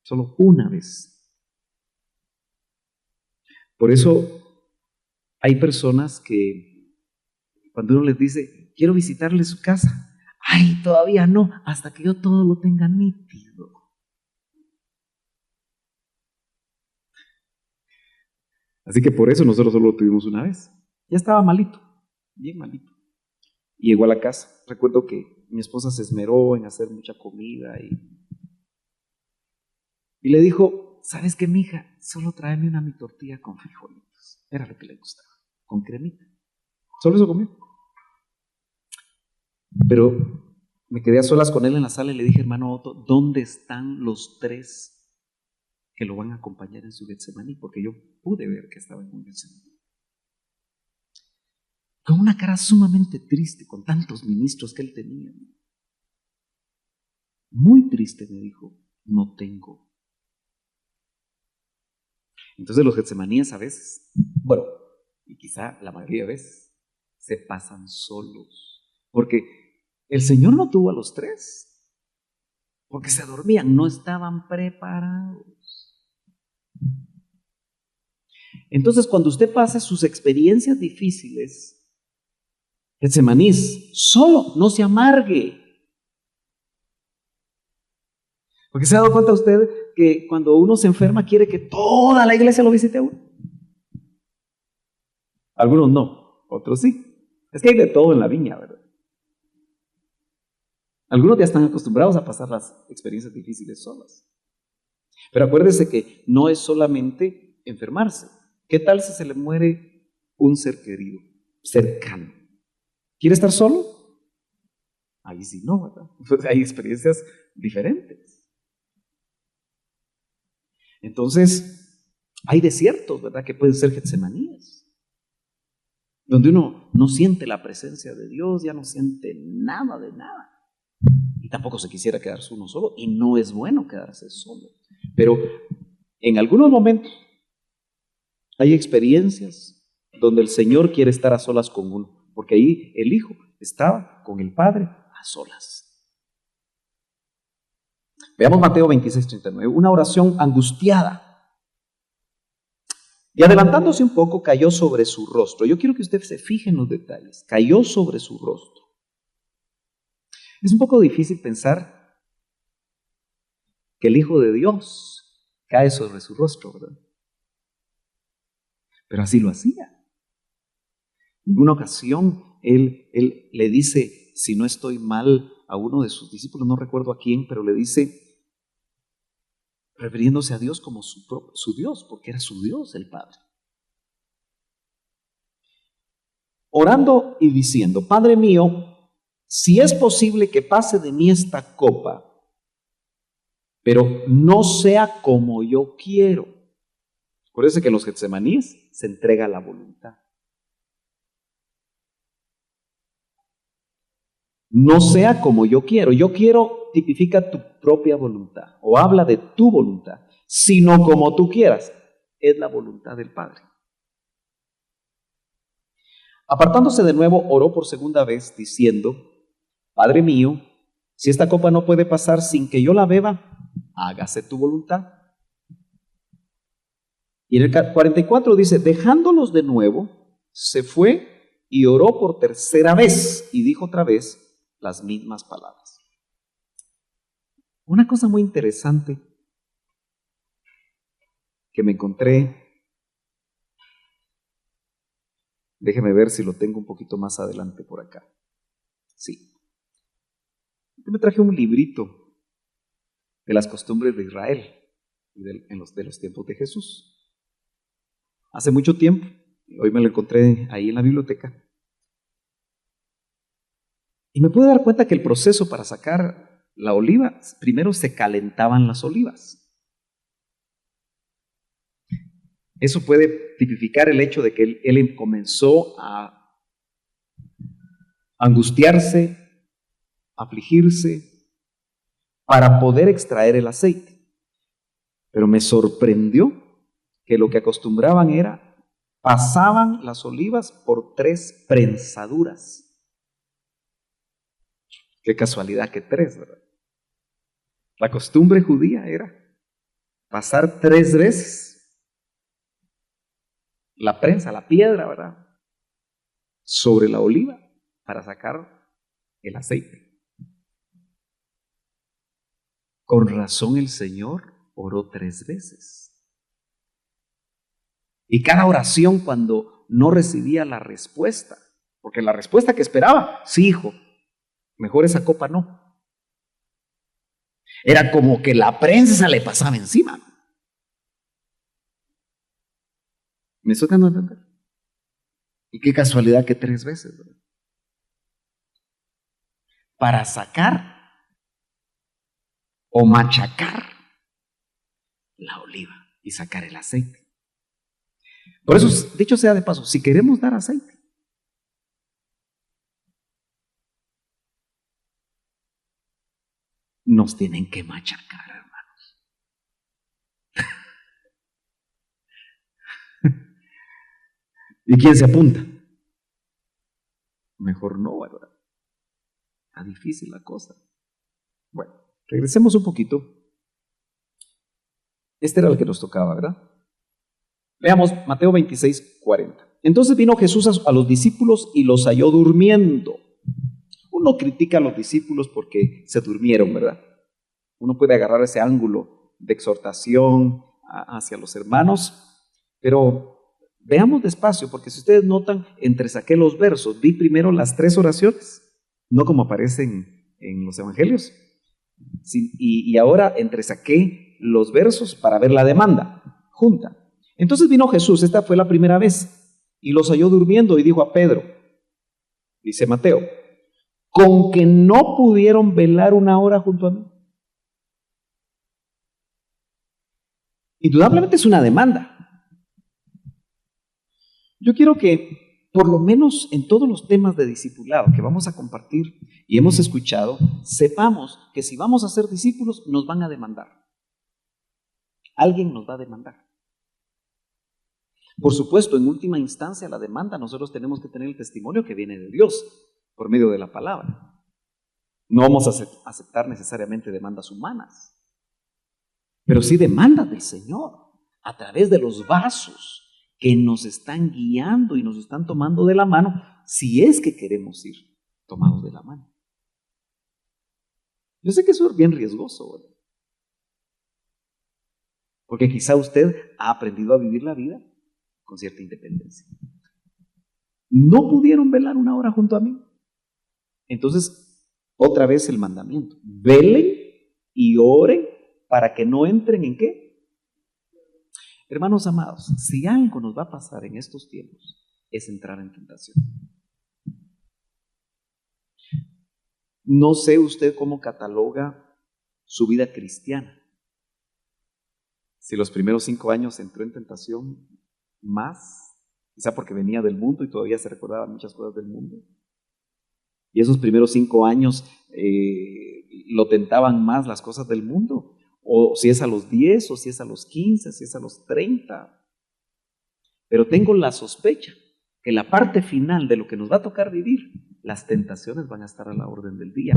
solo una vez. Por eso hay personas que cuando uno les dice, quiero visitarle su casa, ay, todavía no, hasta que yo todo lo tenga nítido. Así que por eso nosotros solo lo tuvimos una vez. Ya estaba malito, bien malito. Y llegó a la casa. Recuerdo que mi esposa se esmeró en hacer mucha comida y le dijo, ¿sabes qué, mija? Solo tráeme una mi tortilla con frijolitos. Era lo que le gustaba, con cremita. Solo eso comió. Pero me quedé a solas con él en la sala y le dije, hermano Otto, ¿dónde están los 3 que lo van a acompañar en su Getsemaní? Porque yo pude ver que estaba en un Getsemaní. Con una cara sumamente triste, con tantos ministros que él tenía. Muy triste me dijo, no tengo. Entonces los Getsemaníes a veces, bueno, y quizá la mayoría de veces, se pasan solos. Porque el Señor no tuvo a los 3, porque se dormían, no estaban preparados. Entonces cuando usted pasa sus experiencias difíciles, Getsemanís, solo, no se amargue. Porque se ha dado cuenta usted que cuando uno se enferma quiere que toda la iglesia lo visite a uno. Algunos no, otros sí. Es que hay de todo en la viña, ¿verdad? Algunos ya están acostumbrados a pasar las experiencias difíciles solas. Pero acuérdese que no es solamente enfermarse. ¿Qué tal si se le muere un ser querido, cercano? ¿Quiere estar solo? Ahí sí no, ¿verdad? Pues hay experiencias diferentes. Entonces, hay desiertos, ¿verdad? Que pueden ser Getsemaníes, donde uno no siente la presencia de Dios, ya no siente nada de nada. Y tampoco se quisiera quedarse uno solo, y no es bueno quedarse solo. Pero en algunos momentos hay experiencias donde el Señor quiere estar a solas con uno, porque ahí el Hijo estaba con el Padre a solas. Veamos Mateo 26:39, una oración angustiada. Y adelantándose un poco, cayó sobre su rostro. Yo quiero que usted se fije en los detalles. Cayó sobre su rostro. Es un poco difícil pensar que el Hijo de Dios cae sobre su rostro, ¿verdad? Pero así lo hacía. En una ocasión, él le dice, si no estoy mal, a uno de sus discípulos, no recuerdo a quién, pero le dice, refiriéndose a Dios como su Dios, porque era su Dios el Padre. Orando y diciendo, Padre mío, si es posible que pase de mí esta copa, pero no sea como yo quiero. Acuérdense que en los Getsemaníes se entrega la voluntad. No sea como yo quiero. Yo quiero tipifica tu propia voluntad o habla de tu voluntad, sino como tú quieras. Es la voluntad del Padre. Apartándose de nuevo, oró por segunda vez diciendo, Padre mío, si esta copa no puede pasar sin que yo la beba, hágase tu voluntad. Y en el 44 dice, dejándolos de nuevo, se fue y oró por tercera vez y dijo otra vez las mismas palabras. Una cosa muy interesante que me encontré, déjeme ver si lo tengo un poquito más adelante por acá. Sí. Yo me traje un librito de las costumbres de Israel de los tiempos de Jesús. Hace mucho tiempo, hoy me lo encontré ahí en la biblioteca. Y me pude dar cuenta que el proceso para sacar la oliva, primero se calentaban las olivas. Eso puede tipificar el hecho de que él comenzó a angustiarse, a afligirse, para poder extraer el aceite. Pero me sorprendió que lo que acostumbraban era, pasaban las olivas por 3 prensaduras. Qué casualidad que 3, ¿verdad? La costumbre judía era pasar 3 veces la prensa, la piedra, ¿verdad?, sobre la oliva para sacar el aceite. Con razón el Señor oró 3 veces. Y cada oración, cuando no recibía la respuesta, porque la respuesta que esperaba, sí, hijo, mejor esa copa no. Era como que la prensa le pasaba encima. ¿Me estoy dando a entender? Y qué casualidad que 3 veces, ¿verdad?, para sacar o machacar la oliva y sacar el aceite. Por eso, dicho sea de paso, si queremos dar aceite, nos tienen que machacar, hermanos. ¿Y quién se apunta? Mejor no, ¿verdad? Está difícil la cosa. Bueno, regresemos un poquito. Este era el que nos tocaba, ¿verdad? Veamos Mateo 26, 40. Entonces vino Jesús a los discípulos y los halló durmiendo. Uno critica a los discípulos porque se durmieron, ¿verdad? Uno puede agarrar ese ángulo de exhortación hacia los hermanos, pero veamos despacio, porque si ustedes notan, entresaqué los versos. Vi primero las 3 oraciones, no como aparecen en los evangelios, y ahora entresaqué los versos para ver la demanda junta. Entonces vino Jesús, esta fue la primera vez, y los halló durmiendo y dijo a Pedro, dice Mateo, con que no pudieron velar 1 hora junto a mí. Indudablemente es una demanda. Yo quiero que, por lo menos en todos los temas de discipulado que vamos a compartir y hemos escuchado, sepamos que si vamos a ser discípulos, nos van a demandar. Alguien nos va a demandar. Por supuesto, en última instancia, la demanda, nosotros tenemos que tener el testimonio que viene de Dios por medio de la palabra. No vamos a aceptar necesariamente demandas humanas, pero sí demandas del Señor a través de los vasos que nos están guiando y nos están tomando de la mano, si es que queremos ir tomados de la mano. Yo sé que eso es bien riesgoso, ¿verdad? Porque quizá usted ha aprendido a vivir la vida con cierta independencia. No pudieron velar 1 hora junto a mí. Entonces, otra vez el mandamiento: velen y oren para que no entren ¿en qué? Hermanos amados, si algo nos va a pasar en estos tiempos, es entrar en tentación. No sé usted cómo cataloga su vida cristiana. Si los primeros 5 años entró en tentación más, quizá porque venía del mundo y todavía se recordaban muchas cosas del mundo. Y esos primeros 5 años lo tentaban más las cosas del mundo. O si es a los 10, o si es a los 15, si es a los 30. Pero tengo la sospecha que la parte final de lo que nos va a tocar vivir, las tentaciones van a estar a la orden del día.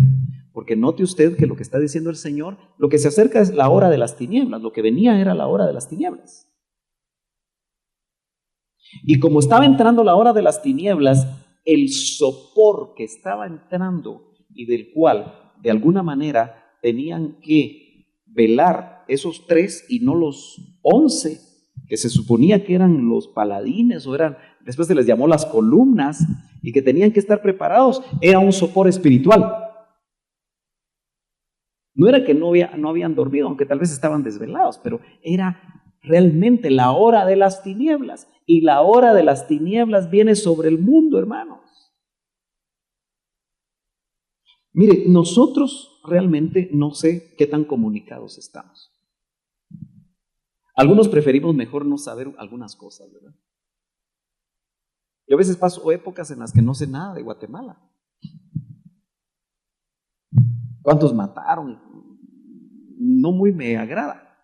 Porque note usted que lo que está diciendo el Señor, lo que se acerca es la hora de las tinieblas, lo que venía era la hora de las tinieblas. Y como estaba entrando la hora de las tinieblas, el sopor que estaba entrando y del cual de alguna manera tenían que velar esos 3 y no los 11 que se suponía que eran los paladines, o eran, después se les llamó las columnas, y que tenían que estar preparados, era un sopor espiritual. No era que no habían dormido, aunque tal vez estaban desvelados, pero era realmente la hora de las tinieblas, y la hora de las tinieblas viene sobre el mundo, hermanos. Mire, nosotros realmente no sé qué tan comunicados estamos. Algunos preferimos mejor no saber algunas cosas, ¿verdad? Yo a veces paso épocas en las que no sé nada de Guatemala. ¿Cuántos mataron? No muy me agrada.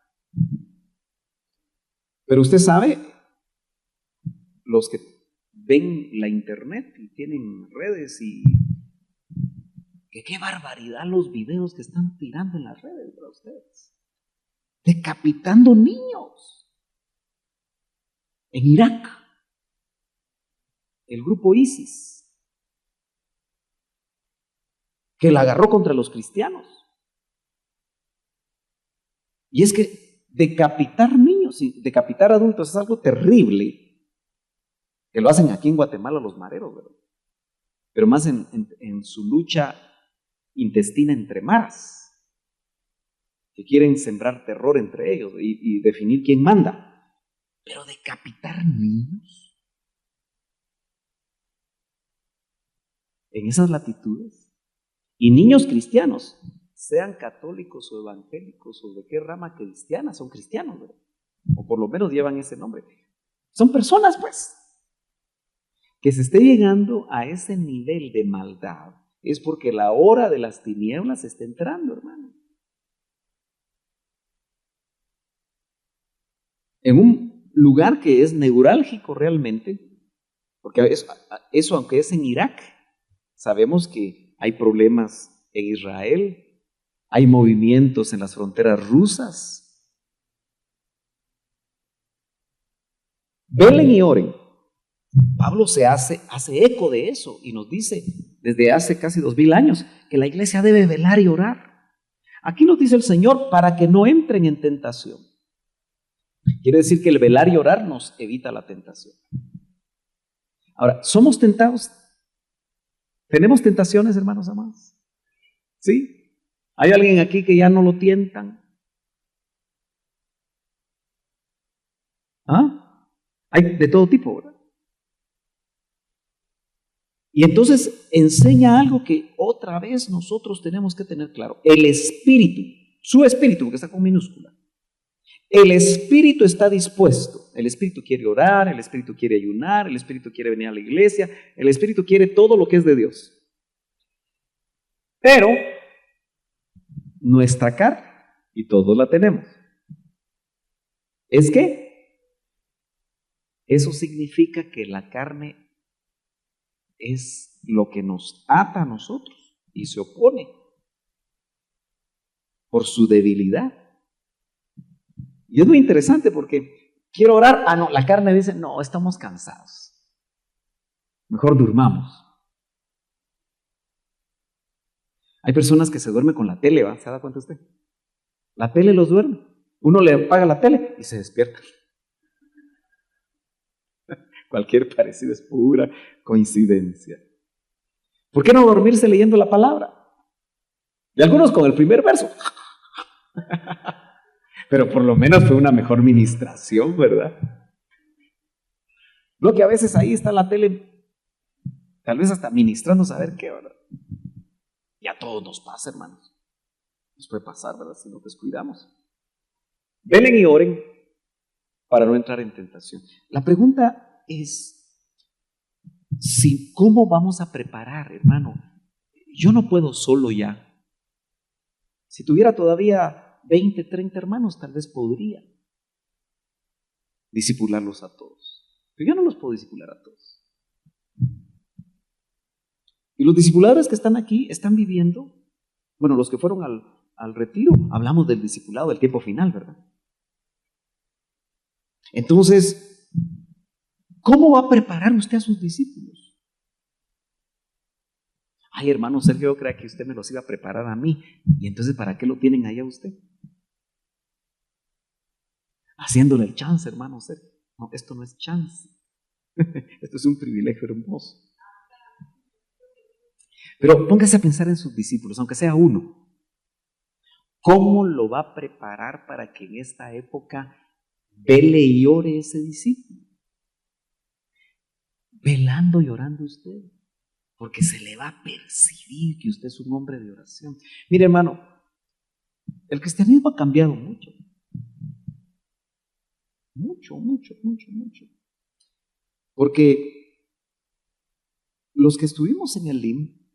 Pero usted sabe, los que ven la internet y tienen redes y que qué barbaridad los videos que están tirando en las redes para ustedes. Decapitando niños. En Irak, el grupo ISIS, que la agarró contra los cristianos. Y es que decapitar niños y decapitar adultos es algo terrible, que lo hacen aquí en Guatemala los mareros, ¿verdad? Pero más en su lucha intestina entre maras, que quieren sembrar terror entre ellos y definir quién manda. Pero decapitar niños en esas latitudes, y niños cristianos, sean católicos o evangélicos o de qué rama cristiana, son cristianos, ¿verdad? O por lo menos llevan ese nombre. Son personas, pues. Que se esté llegando a ese nivel de maldad es porque la hora de las tinieblas está entrando, hermano. En un lugar que es neurálgico realmente, porque eso aunque es en Irak, sabemos que hay problemas en Israel, hay movimientos en las fronteras rusas. Velen y oren. Pablo se hace eco de eso y nos dice desde hace casi 2000 años que la iglesia debe velar y orar. Aquí nos dice el Señor para que no entren en tentación. Quiere decir que el velar y orar nos evita la tentación. Ahora, ¿somos tentados? ¿Tenemos tentaciones, hermanos amados? ¿Sí? ¿Hay alguien aquí que ya no lo tientan? ¿Ah? Hay de todo tipo, ¿verdad? Y entonces enseña algo que otra vez nosotros tenemos que tener claro. El espíritu, su espíritu, porque está con minúscula. El espíritu está dispuesto. El espíritu quiere orar, el espíritu quiere ayunar, el espíritu quiere venir a la iglesia, el espíritu quiere todo lo que es de Dios. Pero nuestra carne, y todos la tenemos, es que eso significa que la carne es lo que nos ata a nosotros y se opone por su debilidad. Y es muy interesante porque quiero orar, no, la carne dice, no, estamos cansados, mejor durmamos. Hay personas que se duermen con la tele, ¿va? ¿Se da cuenta usted? La tele los duerme. Uno le apaga la tele y se despierta. Cualquier parecido es pura coincidencia. ¿Por qué no dormirse leyendo la palabra? Y algunos con el primer verso. Pero por lo menos fue una mejor ministración, ¿verdad? Lo que a veces ahí está la tele, tal vez hasta ministrando saber qué, ¿verdad? Y a todos nos pasa, hermanos. Nos puede pasar, ¿verdad? Si nos descuidamos. Velen y oren para no entrar en tentación. La pregunta es, ¿cómo vamos a preparar, hermano? Yo no puedo solo ya. Si tuviera todavía 20, 30 hermanos, tal vez podría discipularlos a todos. Pero yo no los puedo discipular a todos. Y los discipuladores que están aquí están viviendo, bueno, los que fueron al retiro, hablamos del discipulado del tiempo final, ¿verdad? Entonces, ¿cómo va a preparar usted a sus discípulos? Ay, hermano Sergio, yo creía que usted me los iba a preparar a mí. Y entonces, ¿para qué lo tienen ahí a usted? Haciéndole el chance, hermano Sergio. No, esto no es chance. Esto es un privilegio hermoso. Pero póngase a pensar en sus discípulos, aunque sea uno. ¿Cómo lo va a preparar para que en esta época vele y ore ese discípulo? Velando y orando usted. porque se le va a percibir que usted es un hombre de oración. Mire, hermano, el cristianismo ha cambiado mucho. Mucho, mucho, mucho, mucho. Porque los que estuvimos en el LIM,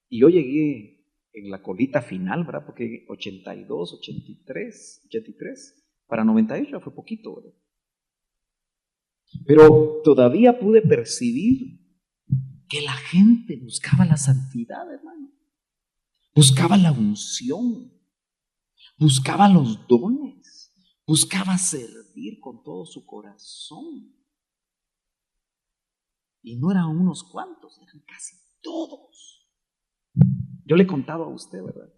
y yo llegué en la colita final, ¿verdad? Porque 82, 83, para 98 fue poquito, ¿verdad? Pero todavía pude percibir que la gente buscaba la santidad, hermano. Buscaba la unción, buscaba los dones, buscaba servir con todo su corazón. Y no eran unos cuantos, eran casi todos. Yo le he contado a usted, ¿verdad?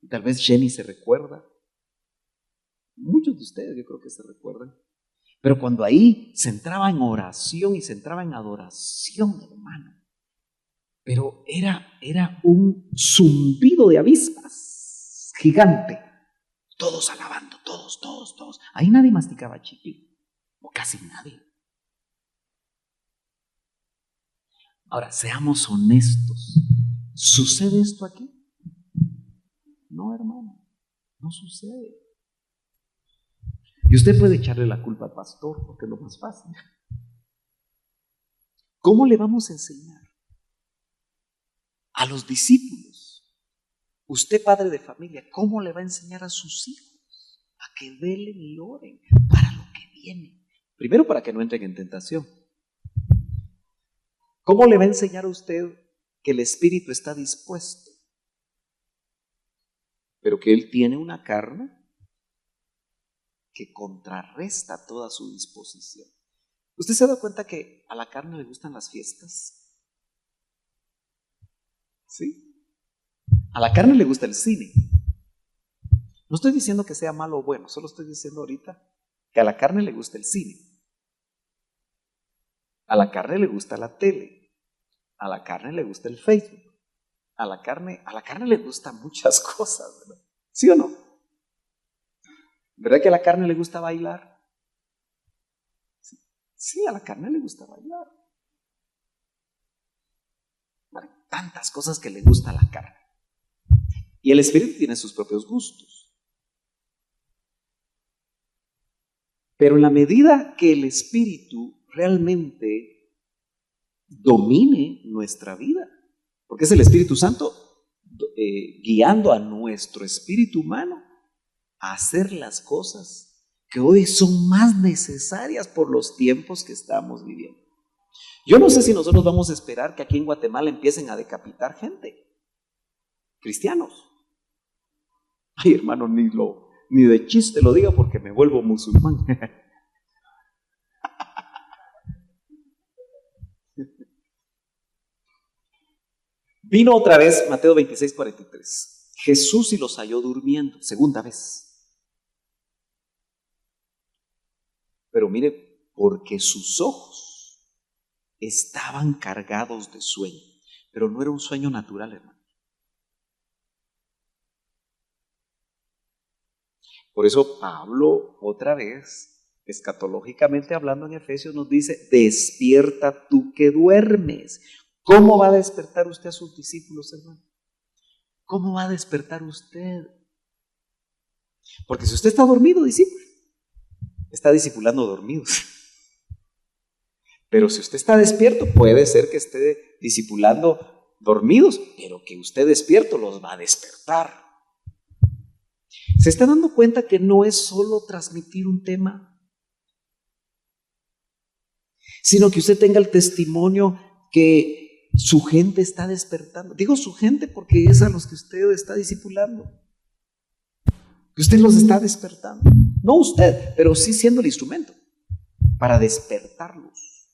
Y tal vez Jenny se recuerda. Muchos de ustedes yo creo que se recuerdan. Pero cuando ahí se entraba en oración y se entraba en adoración, hermano, pero era un zumbido de avispas gigante. Todos alabando, todos, todos, todos. Ahí nadie masticaba chicle, o casi nadie. Ahora, seamos honestos. ¿Sucede esto aquí? No, hermano, no sucede. Y usted puede echarle la culpa al pastor, porque es lo más fácil. ¿Cómo le vamos a enseñar a los discípulos? Usted, padre de familia, ¿cómo le va a enseñar a sus hijos a que velen y oren para lo que viene? Primero, para que no entren en tentación. ¿Cómo le va a enseñar a usted que el espíritu está dispuesto, pero que él tiene una carne que contrarresta toda su disposición? ¿Usted se da cuenta que a la carne le gustan las fiestas? ¿Sí? A la carne le gusta el cine. No estoy diciendo que sea malo o bueno, solo estoy diciendo ahorita que a la carne le gusta el cine. A la carne le gusta la tele. A la carne le gusta el Facebook. A la carne le gustan muchas cosas, ¿verdad? ¿Sí o no? ¿Verdad que a la carne le gusta bailar? Sí, a la carne le gusta bailar. Hay tantas cosas que le gusta a la carne. Y el espíritu tiene sus propios gustos. Pero en la medida que el espíritu realmente domine nuestra vida, porque es el Espíritu Santo guiando a nuestro espíritu humano a hacer las cosas que hoy son más necesarias por los tiempos que estamos viviendo. Yo no sé si nosotros vamos a esperar que aquí en Guatemala empiecen a decapitar gente, cristianos. Ay, hermano, ni de chiste lo diga porque me vuelvo musulmán. Vino otra vez Mateo 26:43. Jesús y los halló durmiendo, segunda vez. Pero mire, porque sus ojos estaban cargados de sueño. Pero no era un sueño natural, hermano. Por eso Pablo, otra vez, escatológicamente hablando en Efesios, nos dice: despierta tú que duermes. ¿Cómo va a despertar usted a sus discípulos, hermano? ¿Cómo va a despertar usted? Porque si usted está dormido, discípulo, está discipulando dormidos. Pero si usted está despierto, puede ser que esté discipulando dormidos, pero que usted despierto los va a despertar. ¿Se está dando cuenta que no es solo transmitir un tema, sino que usted tenga el testimonio que su gente está despertando? Digo su gente porque es a los que usted está discipulando, que usted los está despertando. No usted, pero sí siendo el instrumento para despertarlos.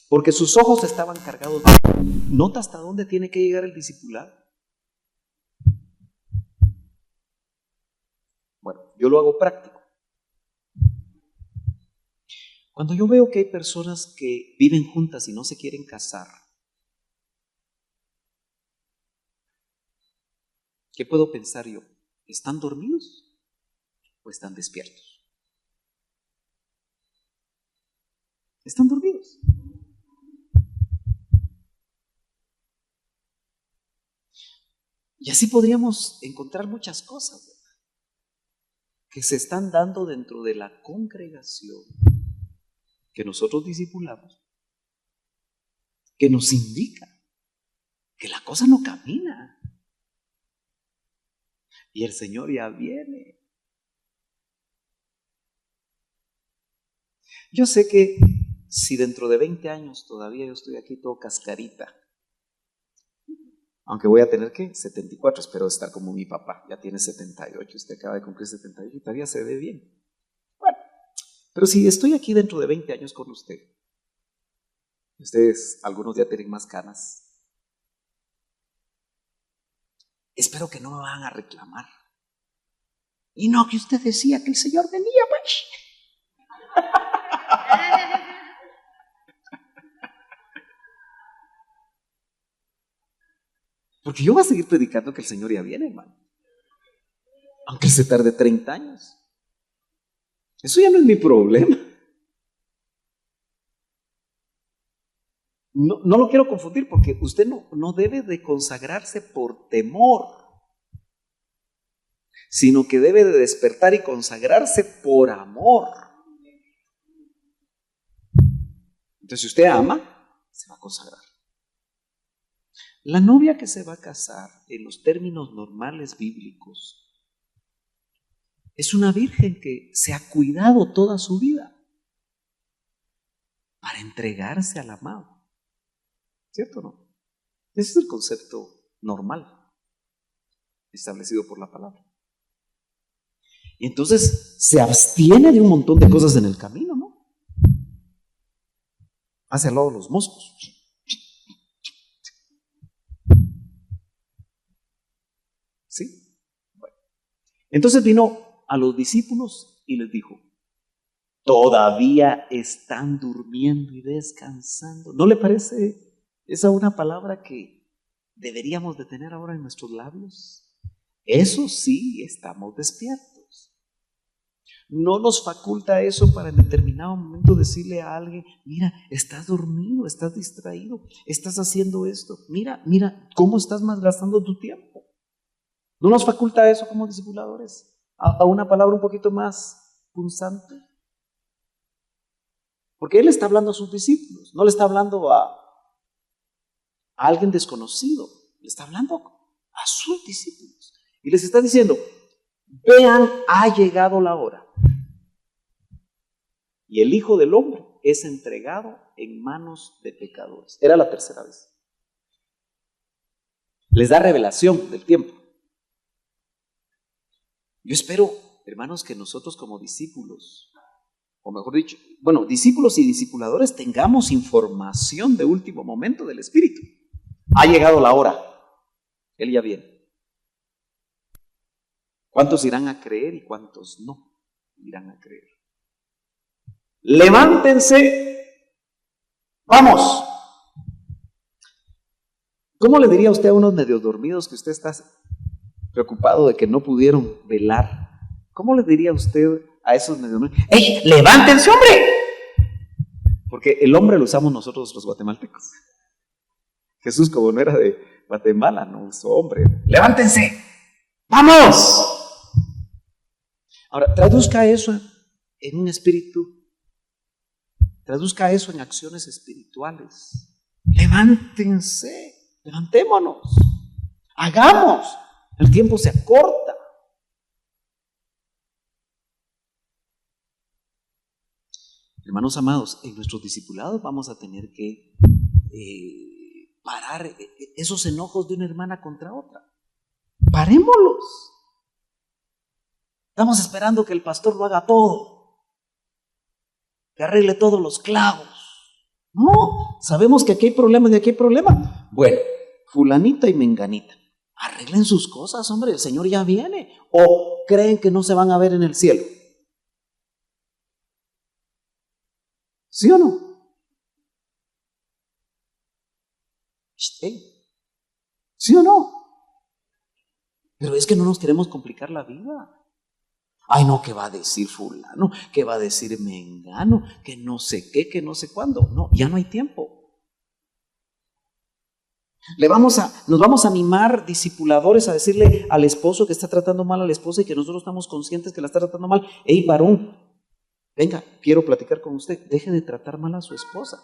Porque sus ojos estaban cargados de... ¿Nota hasta dónde tiene que llegar el discipulado? Bueno, yo lo hago práctico. Cuando yo veo que hay personas que viven juntas y no se quieren casar, ¿qué puedo pensar yo? ¿Están dormidos o están despiertos? Están dormidos. Y así podríamos encontrar muchas cosas, ¿verdad?, que se están dando dentro de la congregación que nosotros discipulamos, que nos indica que la cosa no camina y el Señor ya viene. Yo sé que si dentro de 20 años todavía yo estoy aquí todo cascarita, aunque voy a tener, ¿qué?, 74, espero estar como mi papá, ya tiene 78, usted acaba de cumplir 78 y todavía se ve bien. Bueno, pero si estoy aquí dentro de 20 años con usted, ustedes, algunos ya tienen más canas, espero que no me van a reclamar. Y no, que usted decía que el Señor venía, pues. Porque yo voy a seguir predicando que el Señor ya viene, hermano. Aunque se tarde 30 años. Eso ya no es mi problema. No lo quiero confundir, porque usted no debe de consagrarse por temor, sino que debe de despertar y consagrarse por amor. Entonces, si usted ama, se va a consagrar. La novia que se va a casar, en los términos normales bíblicos, es una virgen que se ha cuidado toda su vida para entregarse al amado. ¿Cierto o no? Ese es el concepto normal establecido por la palabra. Y entonces se abstiene de un montón de cosas en el camino, ¿no? Hace al lado los moscos. ¿Sí? Bueno. Entonces vino a los discípulos y les dijo: todavía están durmiendo y descansando. ¿No le parece esa una palabra que deberíamos de tener ahora en nuestros labios? Eso sí, estamos despiertos. No nos faculta eso para en determinado momento decirle a alguien: mira, estás dormido, estás distraído, estás haciendo esto, mira cómo estás malgastando tu tiempo. ¿No nos faculta eso como discipuladores? A una palabra un poquito más punzante. Porque Él está hablando a sus discípulos, no le está hablando a alguien desconocido, le está hablando a sus discípulos. Y les está diciendo: vean, ha llegado la hora. Y el Hijo del Hombre es entregado en manos de pecadores. Era la tercera vez. Les da revelación del tiempo. Yo espero, hermanos, que nosotros como discípulos, o mejor dicho, bueno, discípulos y discipuladores, tengamos información de último momento del Espíritu. Ha llegado la hora. Él ya viene. ¿Cuántos irán a creer y cuántos no irán a creer? Levántense, vamos. ¿Cómo le diría usted a unos medio dormidos que usted está preocupado de que no pudieron velar? ¿Cómo le diría usted a esos medio dormidos: ¡ey, levántense, hombre! Porque el hombre lo usamos nosotros los guatemaltecos. Jesús, como no era de Guatemala, no usó hombre. ¡Levántense! ¡Vamos! Ahora, traduzca eso en un espíritu. Traduzca eso en acciones espirituales. Levántense, levantémonos, hagamos. El tiempo se acorta. Hermanos amados, en nuestros discipulados vamos a tener que parar esos enojos de una hermana contra otra. Parémoslos. Estamos esperando que el pastor lo haga todo, que arregle todos los clavos. No, sabemos que aquí hay problemas y aquí hay problemas. Bueno, fulanita y menganita, arreglen sus cosas, hombre, el Señor ya viene. ¿O creen que no se van a ver en el cielo? ¿Sí o no? ¿Sí o no? Pero es que no nos queremos complicar la vida. Ay, no, ¿qué va a decir fulano? ¿Qué va a decir mengano? Que no sé qué, que no sé cuándo. No, ya no hay tiempo. Nos vamos a animar discipuladores a decirle al esposo que está tratando mal a la esposa y que nosotros estamos conscientes que la está tratando mal. Hey, varón, venga, quiero platicar con usted. Deje de tratar mal a su esposa.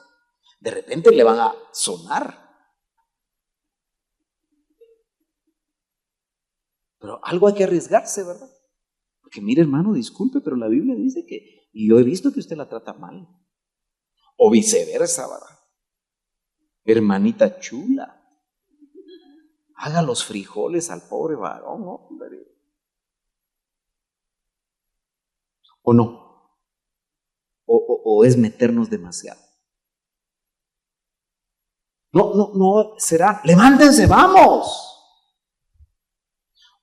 De repente le van a sonar. Pero algo hay que arriesgarse, ¿verdad? Porque mire, hermano, disculpe, pero la Biblia dice que, y yo he visto que usted la trata mal. O viceversa, ¿verdad? Hermanita chula, haga los frijoles al pobre varón, hombre. ¿O no? ¿O es meternos demasiado? No, será, levántense, vamos.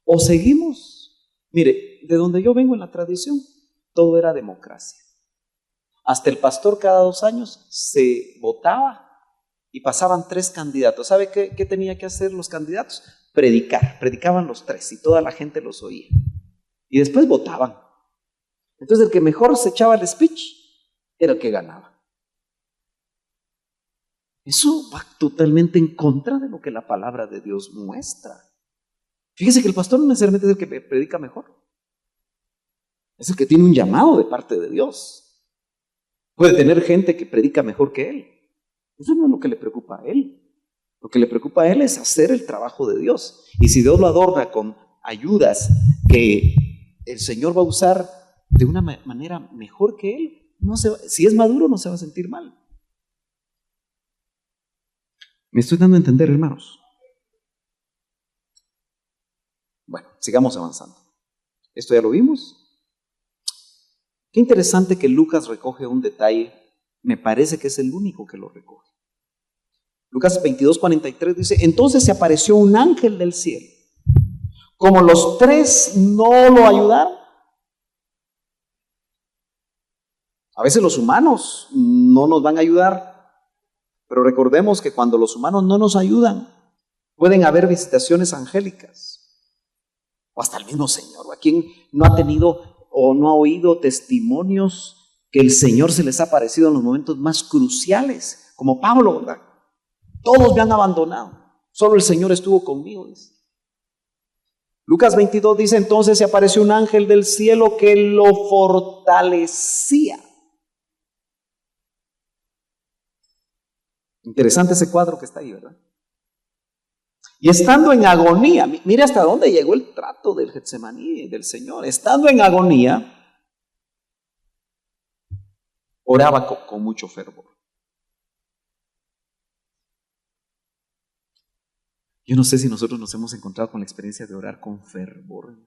O seguimos. Mire, de donde yo vengo en la tradición, todo era democracia. Hasta el pastor cada 2 años se votaba y pasaban 3 candidatos. ¿Sabe qué tenía que hacer los candidatos? Predicar. Predicaban los 3 y toda la gente los oía. Y después votaban. Entonces el que mejor se echaba el speech era el que ganaba. Eso va totalmente en contra de lo que la palabra de Dios muestra. Fíjese que el pastor no necesariamente es el que predica mejor. Es el que tiene un llamado de parte de Dios. Puede tener gente que predica mejor que él. Eso no es lo que le preocupa a él. Lo que le preocupa a él es hacer el trabajo de Dios. Y si Dios lo adorna con ayudas que el Señor va a usar de una manera mejor que él, si es maduro no se va a sentir mal. ¿Me estoy dando a entender, hermanos? Bueno, sigamos avanzando. Esto ya lo vimos. Qué interesante que Lucas recoge un detalle. Me parece que es el único que lo recoge. Lucas 22:43 dice: entonces se apareció un ángel del cielo. Como los 3 no lo ayudaron. A veces los humanos no nos van a ayudar, pero recordemos que cuando los humanos no nos ayudan, pueden haber visitaciones angélicas. O hasta el mismo Señor. ¿A quién no ha tenido o no ha oído testimonios que el Señor se les ha aparecido en los momentos más cruciales? Como Pablo, ¿verdad? Todos me han abandonado, solo el Señor estuvo conmigo, dice. Lucas 22 dice: entonces se apareció un ángel del cielo que lo fortalecía. Interesante ese cuadro que está ahí, ¿verdad? Y estando en agonía, mire hasta dónde llegó el trato del Getsemaní, del Señor. Estando en agonía, oraba con mucho fervor. Yo no sé si nosotros nos hemos encontrado con la experiencia de orar con fervor.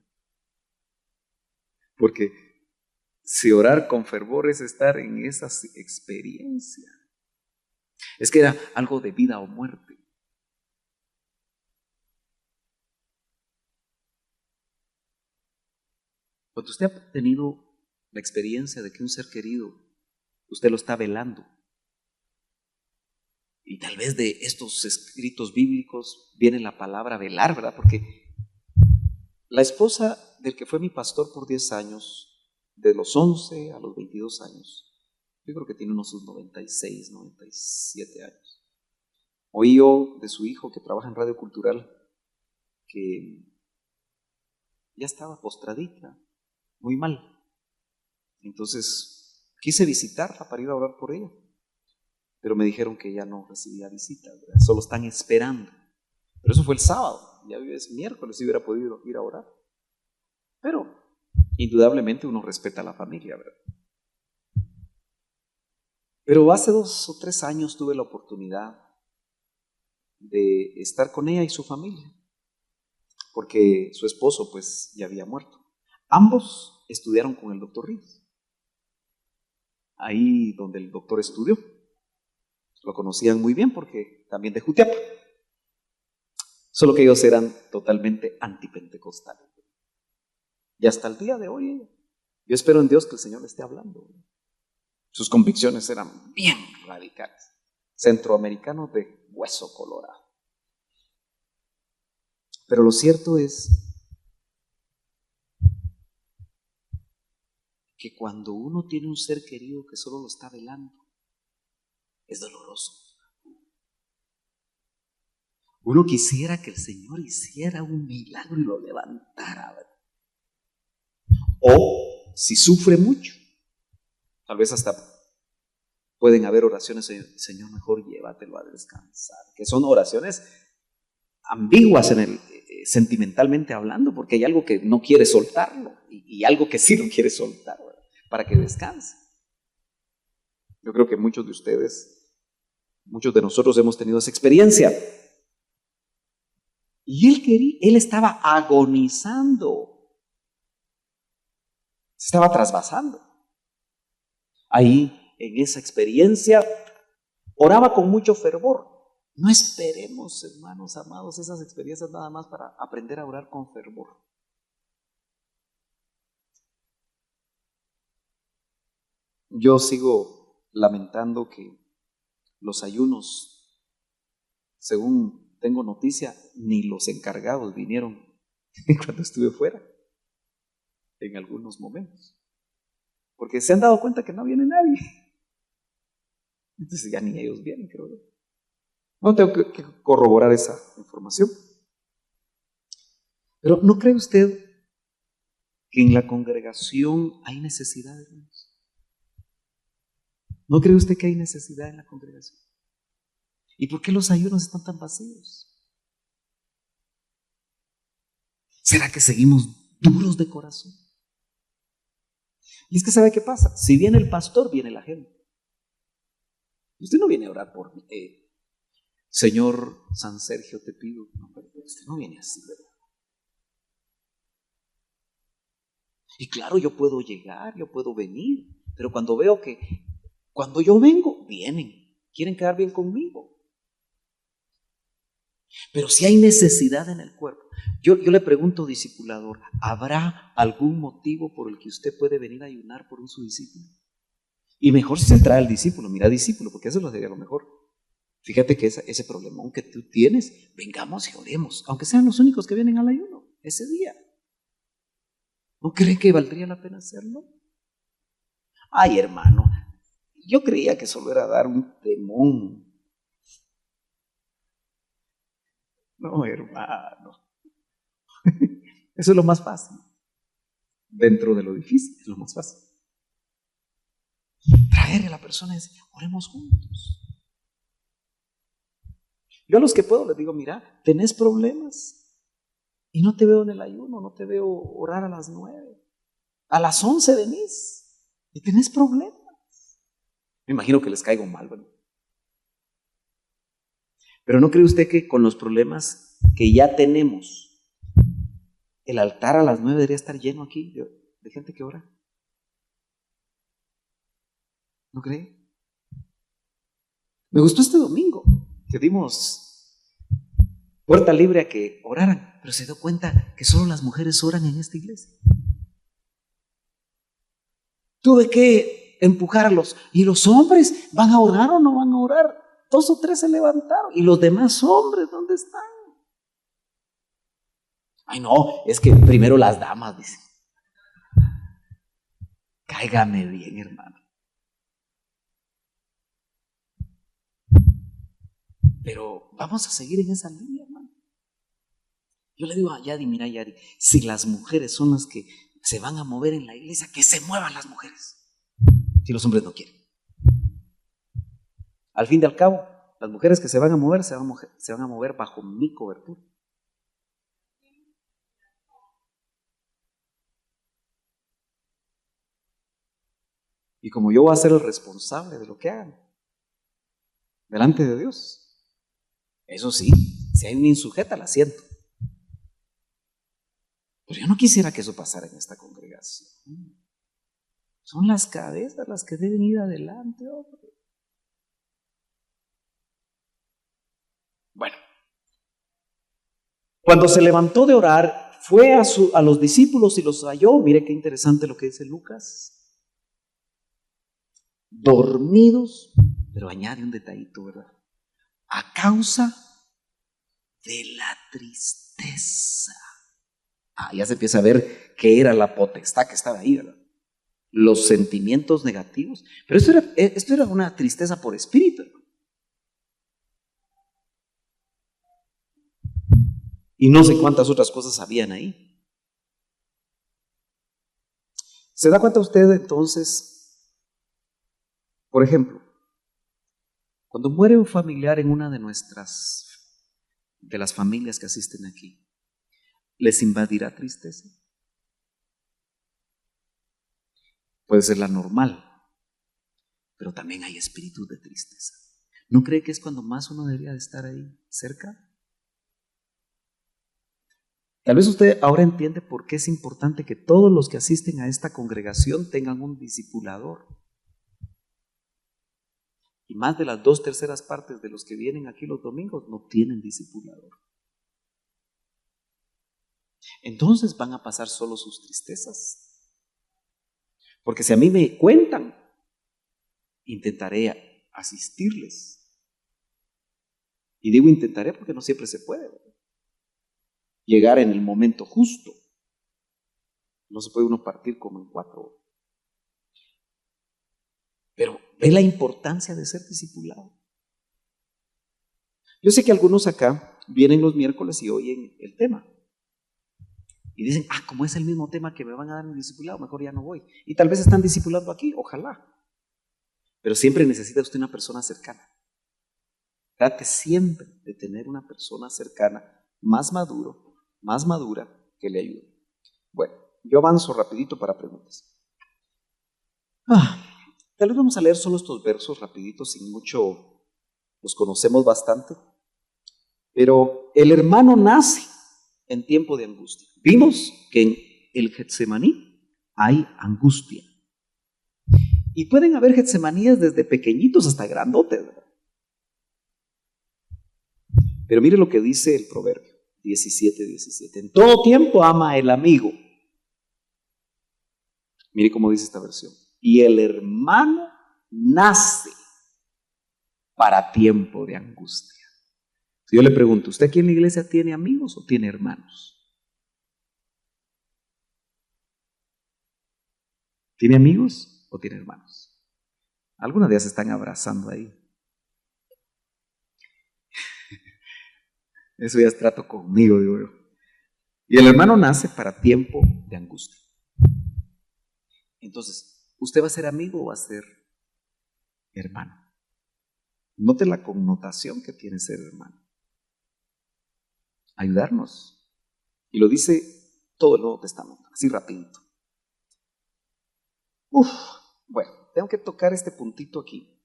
Porque si orar con fervor es estar en esa experiencia, es que era algo de vida o muerte. Cuando usted ha tenido la experiencia de que un ser querido, usted lo está velando, y tal vez de estos escritos bíblicos viene la palabra velar, ¿verdad? Porque la esposa del que fue mi pastor por 10 años, de los 11 a los 22 años, yo creo que tiene unos 96, 97 años. Oí yo de su hijo que trabaja en Radio Cultural que ya estaba postradita, muy mal. Entonces quise visitarla para ir a orar por ella, pero me dijeron que ya no recibía visitas, ¿verdad? Solo están esperando. Pero eso fue el sábado, ya es miércoles, si hubiera podido ir a orar. Pero indudablemente uno respeta a la familia, ¿verdad? Pero hace 2 o 3 años tuve la oportunidad de estar con ella y su familia, porque su esposo pues ya había muerto. Ambos estudiaron con el doctor Ríos, ahí donde el doctor estudió. Lo conocían muy bien porque también de Jutiapa. Solo que ellos eran totalmente antipentecostales. Y hasta el día de hoy, yo espero en Dios que el Señor le esté hablando. Sus convicciones eran bien radicales. Centroamericanos de hueso colorado. Pero lo cierto es que cuando uno tiene un ser querido que solo lo está velando, es doloroso. Uno quisiera que el Señor hiciera un milagro y lo levantara, ¿verdad? O si sufre mucho, tal vez hasta pueden haber oraciones, Señor, mejor llévatelo a descansar, que son oraciones ambiguas sentimentalmente hablando, porque hay algo que no quiere soltarlo y algo que sí lo quiere soltar, ¿verdad? Para que descanse. Yo creo que muchos de ustedes, muchos de nosotros hemos tenido esa experiencia. Y él estaba agonizando, se estaba trasvasando. Ahí, en esa experiencia, oraba con mucho fervor. No esperemos, hermanos amados, esas experiencias nada más para aprender a orar con fervor. Yo sigo lamentando que los ayunos, según tengo noticia, ni los encargados vinieron cuando estuve fuera, en algunos momentos. Porque se han dado cuenta que no viene nadie. Entonces ya ni ellos vienen, creo yo. No tengo que corroborar esa información. Pero ¿no cree usted que en la congregación hay necesidad, hermanos? ¿No cree usted que hay necesidad en la congregación? ¿Y por qué los ayunos están tan vacíos? ¿Será que seguimos duros de corazón? Y es que ¿sabe qué pasa? Si viene el pastor, viene la gente. Usted no viene a orar por mí. Señor San Sergio, te pido. No, pero usted no viene así, ¿verdad? Y claro, yo puedo llegar, yo puedo venir, pero cuando veo que cuando yo vengo, vienen, quieren quedar bien conmigo. Pero si hay necesidad en el cuerpo, yo le pregunto, discipulador, ¿habrá algún motivo por el que usted puede venir a ayunar por su discípulo? Y mejor si se trae al discípulo, mira discípulo, porque eso lo sería lo mejor. Fíjate que ese problemón que tú tienes, vengamos y oremos, aunque sean los únicos que vienen al ayuno ese día. ¿No cree que valdría la pena hacerlo? Ay, hermano, yo creía que solo era dar un temón. No, hermano. Eso es lo más fácil. Dentro de lo difícil es lo más fácil. Traer a la persona y decir, oremos juntos. Yo a los que puedo les digo, mira, tenés problemas y no te veo en el ayuno, no te veo orar a las 9. A las 11 venís y tenés problemas. Me imagino que les caigo mal, ¿verdad? Pero ¿no cree usted que con los problemas que ya tenemos, el altar a las 9 debería estar lleno aquí de gente que ora? ¿No cree? Me gustó este domingo que dimos puerta libre a que oraran, pero se dio cuenta que solo las mujeres oran en esta iglesia. Tuve que empujarlos. ¿Y los hombres van a orar o no van a orar? 2 o 3 se levantaron. ¿Y los demás hombres dónde están? Ay, no, es que primero las damas, dicen. Cáigame bien, hermano. Pero vamos a seguir en esa línea, hermano. Yo le digo a Yadi, mira Yadi, si las mujeres son las que se van a mover en la iglesia, que se muevan las mujeres. Si los hombres no quieren. Al fin y al cabo, las mujeres que se van a mover, se van a mover bajo mi cobertura. Y como yo voy a ser el responsable de lo que hagan, delante de Dios. Eso sí, si hay una insujeta, la siento. Pero yo no quisiera que eso pasara en esta congregación. Son las cabezas las que deben ir adelante, hombre. Bueno, cuando se levantó de orar, fue a los discípulos y los halló. Mire qué interesante lo que dice Lucas. Dormidos, pero añade un detallito, ¿verdad? A causa de la tristeza. Ya se empieza a ver qué era la potestad que estaba ahí, ¿verdad? Los sentimientos negativos. Pero esto era una tristeza por espíritu, ¿no? Y no sé cuántas otras cosas habían ahí. ¿Se da cuenta usted entonces? Por ejemplo, cuando muere un familiar en una de las familias que asisten aquí, ¿les invadirá tristeza? Puede ser la normal, pero también hay espíritus de tristeza. ¿No cree que es cuando más uno debería de estar ahí cerca? Tal vez usted ahora entiende por qué es importante que todos los que asisten a esta congregación tengan un discipulador. Y más de las 2/3 partes de los que vienen aquí los domingos no tienen discipulador. Entonces van a pasar solo sus tristezas. Porque si a mí me cuentan, intentaré asistirles. Y digo intentaré porque no siempre se puede, ¿verdad? Llegar en el momento justo. No se puede uno partir como en 4. Pero ve la importancia de ser discipulado. Yo sé que algunos acá vienen los miércoles y oyen el tema. Y dicen, como es el mismo tema que me van a dar en el discipulado, mejor ya no voy. Y tal vez están discipulando aquí, ojalá. Pero siempre necesita usted una persona cercana. Trate siempre de tener una persona cercana, más madura, que le ayude. Bueno, yo avanzo rapidito para preguntas. Tal vez vamos a leer solo estos versos rapiditos, sin mucho, los conocemos bastante. Pero el hermano nace en tiempo de angustia. Vimos que en el Getsemaní hay angustia. Y pueden haber Getsemaníes desde pequeñitos hasta grandotes, ¿verdad? Pero mire lo que dice el Proverbio 17:17. En todo tiempo ama el amigo. Mire cómo dice esta versión. Y el hermano nace para tiempo de angustia. Si yo le pregunto, ¿usted aquí en la iglesia tiene amigos o tiene hermanos? ¿Tiene amigos o tiene hermanos? Algunos días se están abrazando ahí. Eso ya es trato conmigo, digo yo. Y el hermano nace para tiempo de angustia. Entonces, ¿usted va a ser amigo o va a ser hermano? Note la connotación que tiene ser hermano. Ayudarnos. Y lo dice todo el Nuevo Testamento, así rapidito. Bueno, tengo que tocar este puntito aquí.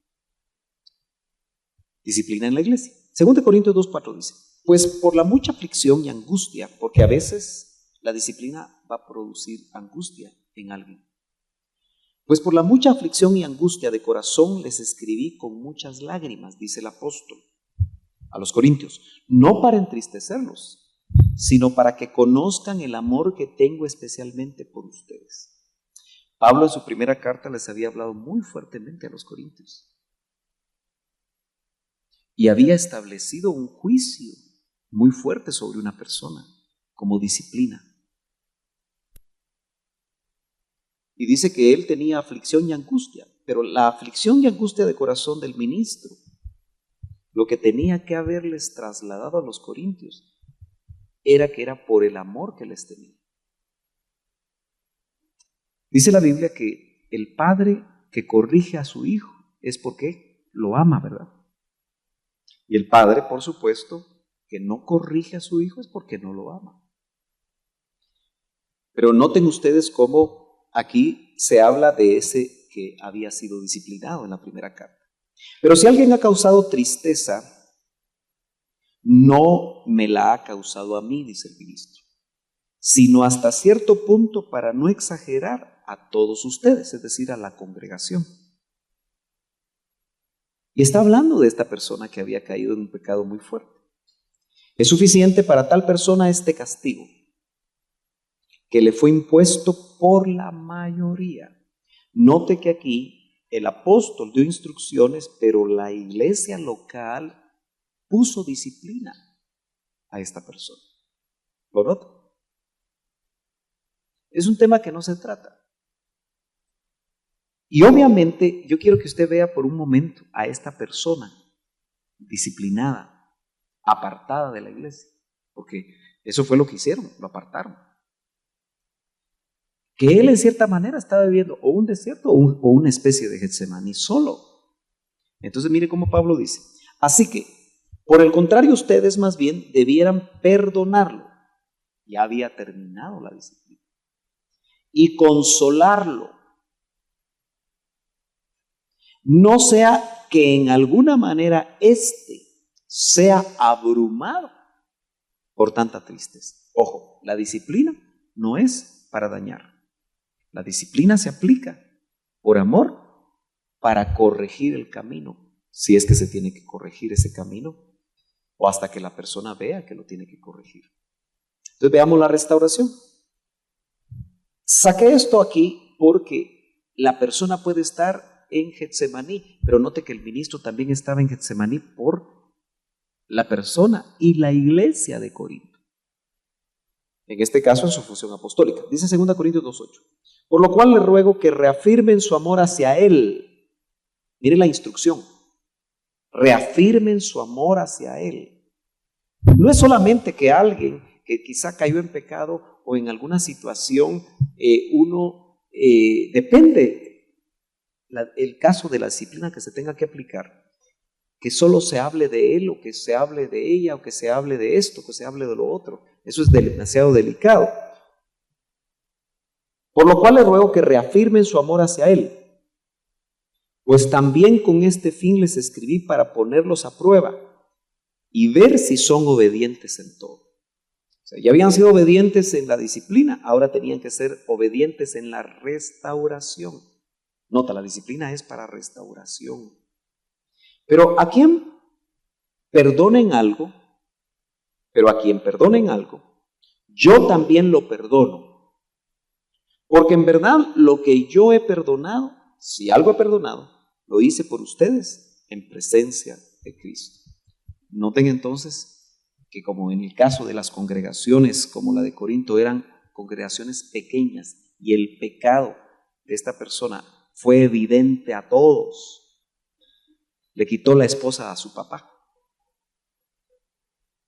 Disciplina en la iglesia. 2 Corintios 2:4 dice, pues por la mucha aflicción y angustia, porque a veces la disciplina va a producir angustia en alguien. Pues por la mucha aflicción y angustia de corazón les escribí con muchas lágrimas, dice el apóstol a los corintios, no para entristecerlos, sino para que conozcan el amor que tengo especialmente por ustedes. Pablo en su primera carta les había hablado muy fuertemente a los corintios y había establecido un juicio muy fuerte sobre una persona como disciplina. Y dice que él tenía aflicción y angustia, pero la aflicción y angustia de corazón del ministro, lo que tenía que haberles trasladado a los corintios, era que era por el amor que les tenía. Dice la Biblia que el padre que corrige a su hijo es porque lo ama, ¿verdad? Y el padre, por supuesto, que no corrige a su hijo es porque no lo ama. Pero noten ustedes cómo aquí se habla de ese que había sido disciplinado en la primera carta. Pero si alguien ha causado tristeza, no me la ha causado a mí, dice el ministro, sino hasta cierto punto, para no exagerar, a todos ustedes, es decir, a la congregación. Y está hablando de esta persona que había caído en un pecado muy fuerte. Es suficiente para tal persona este castigo que le fue impuesto por la mayoría. Note que aquí el apóstol dio instrucciones, pero la iglesia local puso disciplina a esta persona. ¿Lo nota? Es un tema que no se trata. Y obviamente yo quiero que usted vea por un momento a esta persona disciplinada, apartada de la iglesia, porque Eso fue lo que hicieron, lo apartaron. Que él en cierta manera estaba viviendo o un desierto o una especie de Getsemaní solo. Entonces mire cómo Pablo dice, así que, por el contrario, ustedes más bien debieran perdonarlo. Ya había terminado la disciplina. Y consolarlo. No sea que en alguna manera sea abrumado por tanta tristeza. Ojo, la disciplina no es para dañar. La disciplina se aplica por amor para corregir el camino, si es que se tiene que corregir ese camino, o hasta que la persona vea que lo tiene que corregir. Entonces veamos la restauración. Saqué esto aquí porque la persona puede estar en Getsemaní, pero note que el ministro también estaba en Getsemaní por la persona y la iglesia de Corinto. En este caso en su función apostólica. Dice 2 Corintios 2:8. Por lo cual les ruego que reafirmen su amor hacia Él. Mire la instrucción. Reafirmen su amor hacia Él. No es solamente que alguien que quizá cayó en pecado o en alguna situación, depende el caso de la disciplina que se tenga que aplicar, que solo se hable de él o que se hable de ella o que se hable de esto, que se hable de lo otro. Eso es demasiado delicado. Por lo cual les ruego que reafirmen su amor hacia Él, pues también con este fin les escribí para ponerlos a prueba y ver si son obedientes en todo. O sea, ya habían sido obedientes en la disciplina, ahora tenían que ser obedientes en la restauración. Nota, la disciplina es para restauración. Pero a quien perdonen algo, yo también lo perdono. Porque en verdad lo que yo he perdonado, si algo he perdonado, lo hice por ustedes en presencia de Cristo. Noten entonces que como en el caso de las congregaciones como la de Corinto eran congregaciones pequeñas y el pecado de esta persona fue evidente a todos, le quitó la esposa a su papá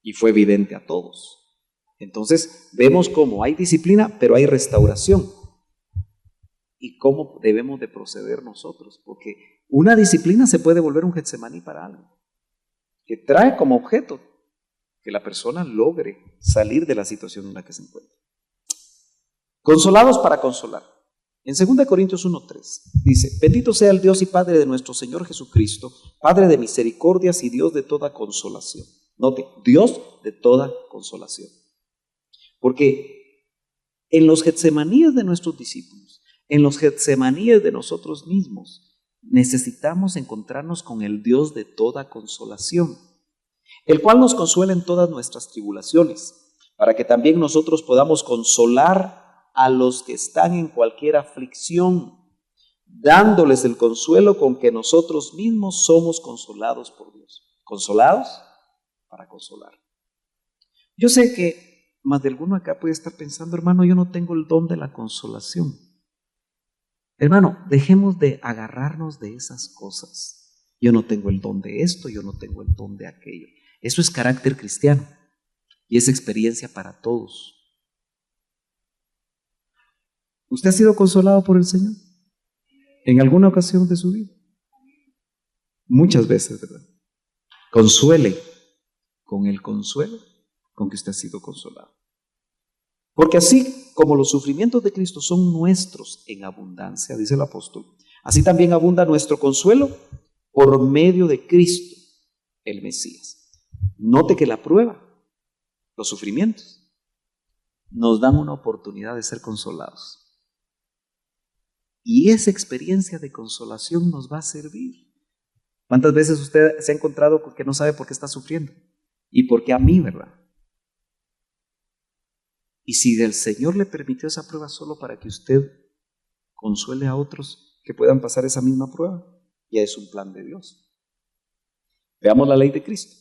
y fue evidente a todos. Entonces vemos cómo hay disciplina, pero hay restauración. Y cómo debemos de proceder nosotros, porque una disciplina se puede volver un Getsemaní para alguien, que trae como objeto que la persona logre salir de la situación en la que se encuentra. Consolados para consolar. En 2 Corintios 1:3 dice, bendito sea el Dios y Padre de nuestro Señor Jesucristo, Padre de misericordias y Dios de toda consolación. Note, Dios de toda consolación. Porque en los Getsemaníes de nuestros discípulos, en los Getsemaníes de nosotros mismos, necesitamos encontrarnos con el Dios de toda consolación, el cual nos consuela en todas nuestras tribulaciones, para que también nosotros podamos consolar a los que están en cualquier aflicción, dándoles el consuelo con que nosotros mismos somos consolados por Dios. ¿Consolados? Para consolar. Yo sé que más de alguno acá puede estar pensando, hermano, yo no tengo el don de la consolación. Hermano, dejemos de agarrarnos de esas cosas. Yo no tengo el don de esto, yo no tengo el don de aquello. Eso es carácter cristiano y es experiencia para todos. ¿Usted ha sido consolado por el Señor en alguna ocasión de su vida? Muchas veces, ¿verdad? Consuele con el consuelo con que usted ha sido consolado. Porque así como los sufrimientos de Cristo son nuestros en abundancia, dice el apóstol, así también abunda nuestro consuelo por medio de Cristo, el Mesías. Note que la prueba, los sufrimientos, nos dan una oportunidad de ser consolados. Y esa experiencia de consolación nos va a servir. ¿Cuántas veces usted se ha encontrado con que no sabe por qué está sufriendo? ¿Y por qué a mí, verdad? Y si el Señor le permitió esa prueba solo para que usted consuele a otros que puedan pasar esa misma prueba, ya es un plan de Dios. Veamos la ley de Cristo.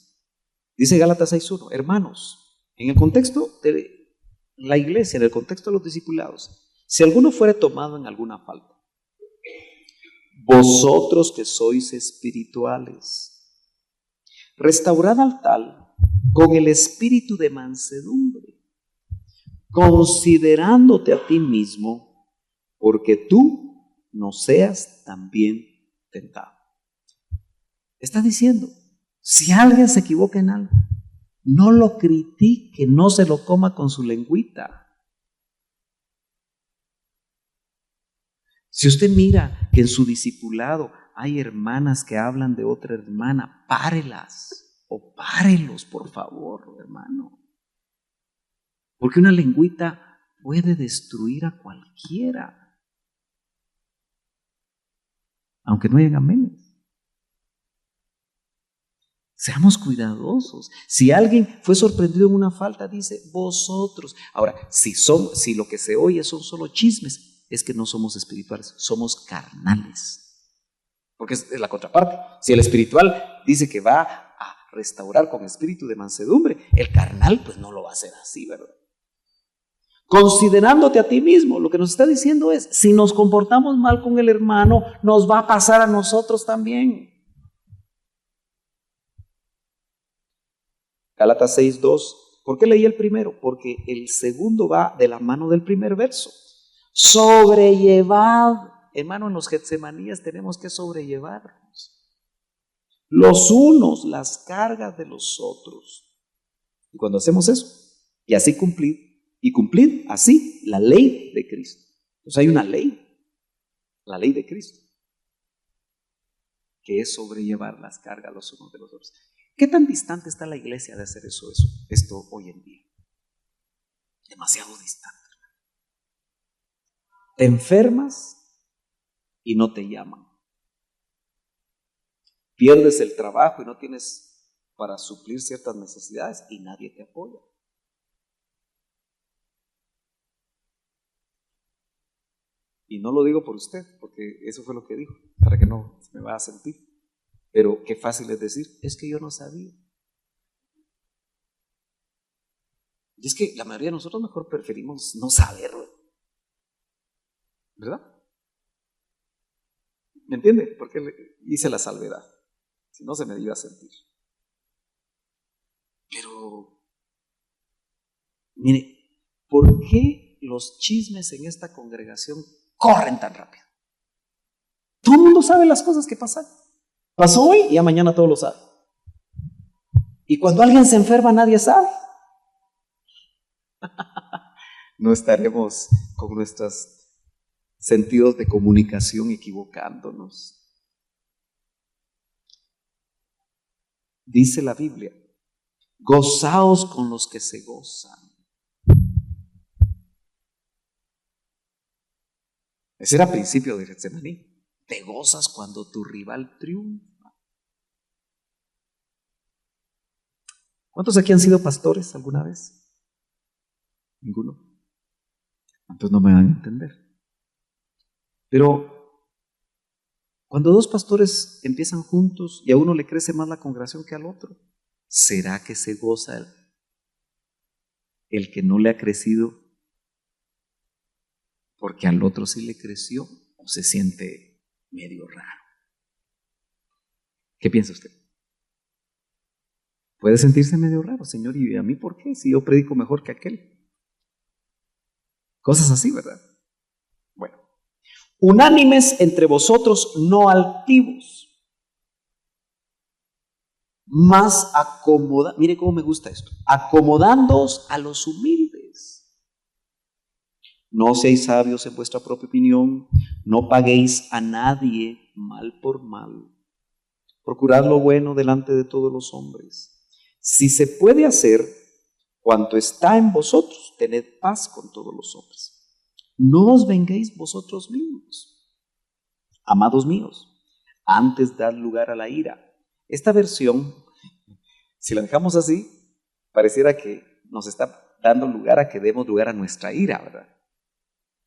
Dice Gálatas 6:1, hermanos, en el contexto de la iglesia, en el contexto de los discipulados, si alguno fuere tomado en alguna falta, vosotros que sois espirituales, restaurad al tal con el espíritu de mansedumbre, considerándote a ti mismo, porque tú no seas también tentado. Está diciendo, si alguien se equivoca en algo, no lo critique, no se lo coma con su lengüita. Si usted mira que en su discipulado hay hermanas que hablan de otra hermana, párelas o párelos, por favor, hermano. Porque una lengüita puede destruir a cualquiera, aunque no hayan amenes. Seamos cuidadosos. Si alguien fue sorprendido en una falta, dice vosotros. Ahora, si lo que se oye son solo chismes, es que no somos espirituales, somos carnales. Porque es la contraparte. Si el espiritual dice que va a restaurar con espíritu de mansedumbre, el carnal pues no lo va a hacer así, ¿verdad? Considerándote a ti mismo, lo que nos está diciendo es, si nos comportamos mal con el hermano, nos va a pasar a nosotros también. Gálatas 6:2. ¿Por qué leí el primero? Porque el segundo va de la mano del primer verso. Sobrellevad. Hermano, en los Getsemanías tenemos que sobrellevarnos. Los unos las cargas de los otros. Y cuando hacemos eso, y así cumplid así la ley de Cristo. Entonces hay una ley, la ley de Cristo, que es sobrellevar las cargas los unos de los otros. ¿Qué tan distante está la iglesia de hacer esto hoy en día? Demasiado distante. Te enfermas y no te llaman. Pierdes el trabajo y no tienes para suplir ciertas necesidades y nadie te apoya. Y no lo digo por usted, porque eso fue lo que dijo, para que no se me vaya a sentir. Pero qué fácil es decir, es que yo no sabía. Y es que la mayoría de nosotros mejor preferimos no saberlo, ¿verdad? ¿Me entiende? Porque hice la salvedad. Si no, se me iba a sentir. Pero, mire, ¿por qué los chismes en esta congregación corren tan rápido? Todo el mundo sabe las cosas que pasan. Pasó hoy y ya mañana todos lo saben. Y cuando alguien se enferma, nadie sabe. No estaremos con nuestros sentidos de comunicación equivocándonos. Dice la Biblia, gozaos con los que se gozan. Ese era el principio de Getsemaní. Te gozas cuando tu rival triunfa. ¿Cuántos aquí han sido pastores alguna vez? ¿Ninguno? Entonces no me van a entender. Pero cuando dos pastores empiezan juntos y a uno le crece más la congregación que al otro, ¿será que se goza el que no le ha crecido porque al otro sí le creció, o se siente medio raro? ¿Qué piensa usted? Puede sentirse medio raro, Señor, ¿y a mí por qué? Si yo predico mejor que aquel. Cosas así, ¿verdad? Bueno, unánimes entre vosotros, no altivos, más acomodados. Mire cómo me gusta esto. Acomodándoos a los humildes. No seáis sabios en vuestra propia opinión, no paguéis a nadie mal por mal. Procurad lo bueno delante de todos los hombres. Si se puede hacer cuanto está en vosotros, tened paz con todos los hombres. No os venguéis vosotros mismos, amados míos, antes dad lugar a la ira. Esta versión, si la dejamos así, pareciera que nos está dando lugar a que demos lugar a nuestra ira, ¿verdad?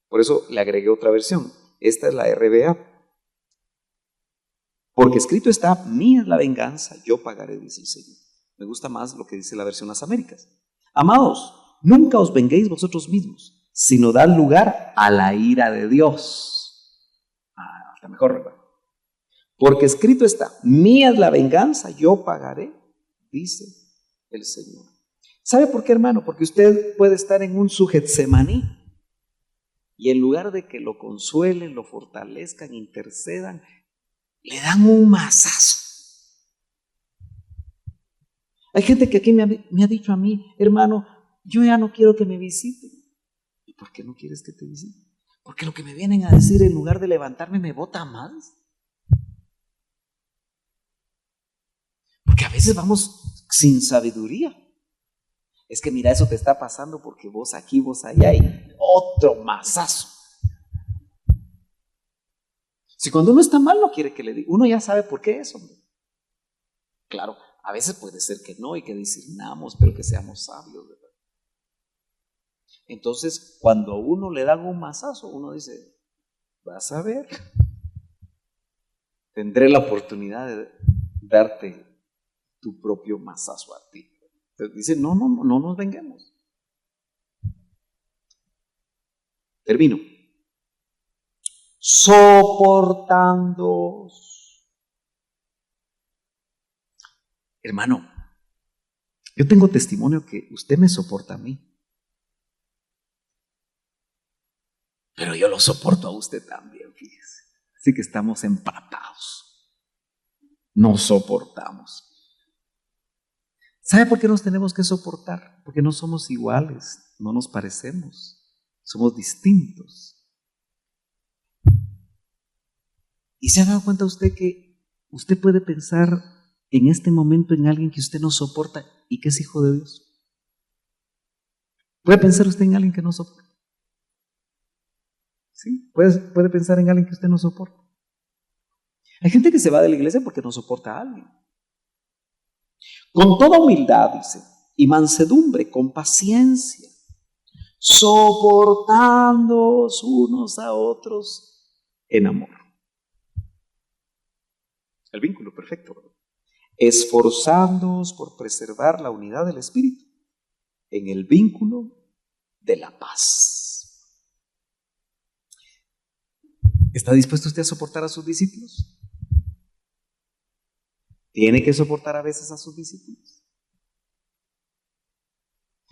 Por eso le agregué otra versión. Esta es la RBA. Porque escrito está, mía es la venganza, yo pagaré, dice el Señor. Me gusta más lo que dice la versión Las Américas. Amados, nunca os venguéis vosotros mismos, sino dad lugar a la ira de Dios. Está mejor, ¿verdad? Porque escrito está, mía es la venganza, yo pagaré, dice el Señor. ¿Sabe por qué, hermano? Porque usted puede estar en un su Getsemaní y en lugar de que lo consuelen, lo fortalezcan, intercedan, le dan un mazazo. Hay gente que aquí me ha dicho a mí, hermano, yo ya no quiero que me visiten. ¿Y por qué no quieres que te visiten? Porque lo que me vienen a decir en lugar de levantarme me bota más. Porque a veces vamos sin sabiduría. Es que mira, eso te está pasando porque vos aquí, vos allá y otro mazazo. Si cuando uno está mal no quiere que le diga, uno ya sabe por qué es, hombre. Claro, a veces puede ser que no y que discernamos, pero que seamos sabios, ¿verdad? Entonces, cuando a uno le dan un mazazo, uno dice, vas a ver, tendré la oportunidad de darte tu propio mazazo a ti. Entonces dice, no nos vengamos. Termino. Soportando. Hermano, yo tengo testimonio que usted me soporta a mí. Pero yo lo soporto a usted también, fíjese. Así que estamos empatados. Nos soportamos. ¿Sabe por qué nos tenemos que soportar? Porque no somos iguales, no nos parecemos, somos distintos. ¿Y se ha dado cuenta usted que usted puede pensar en este momento en alguien que usted no soporta y que es hijo de Dios? ¿Puede pensar usted en alguien que no soporta? ¿Sí? ¿Puede pensar en alguien que usted no soporta? Hay gente que se va de la iglesia porque no soporta a alguien. Con toda humildad, dice, y mansedumbre, con paciencia, soportándoos unos a otros en amor. El vínculo perfecto, ¿verdad? Esforzándoos por preservar la unidad del espíritu en el vínculo de la paz. ¿Está dispuesto usted a soportar a sus discípulos? ¿Tiene que soportar a veces a sus discípulos?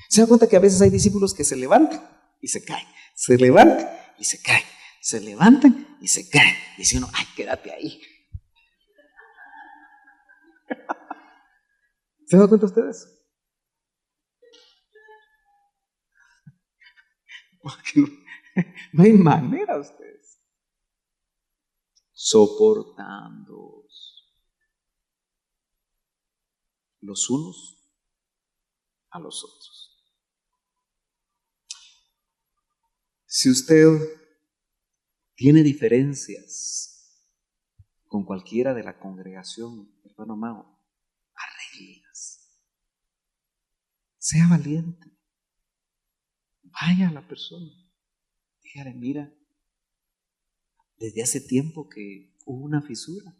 ¿Se da cuenta que a veces hay discípulos que se levantan y se caen? Se levantan y se caen. Se levantan y se caen. Y dice uno, ay, quédate ahí. ¿Se dan cuenta ustedes? No hay manera ustedes. Soportando los unos a los otros. Si usted tiene diferencias con cualquiera de la congregación, hermano Mao, arréglelas. Sea valiente. Vaya a la persona. Dígale, mira, desde hace tiempo que hubo una fisura.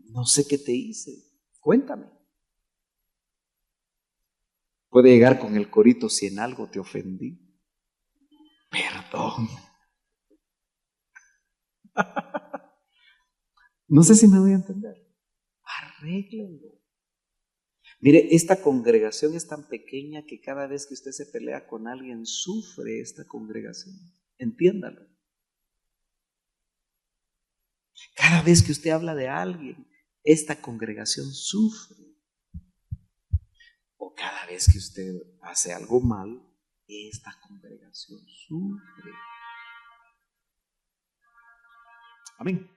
No sé qué te hice. Cuéntame. Puede llegar con el corito si en algo te ofendí. Perdón. No sé si me voy a entender. Arréglenlo. Mire, esta congregación es tan pequeña que cada vez que usted se pelea con alguien, sufre esta congregación. Entiéndalo. Cada vez que usted habla de alguien, esta congregación sufre. O cada vez que usted hace algo mal, esta congregación sufre. Amén.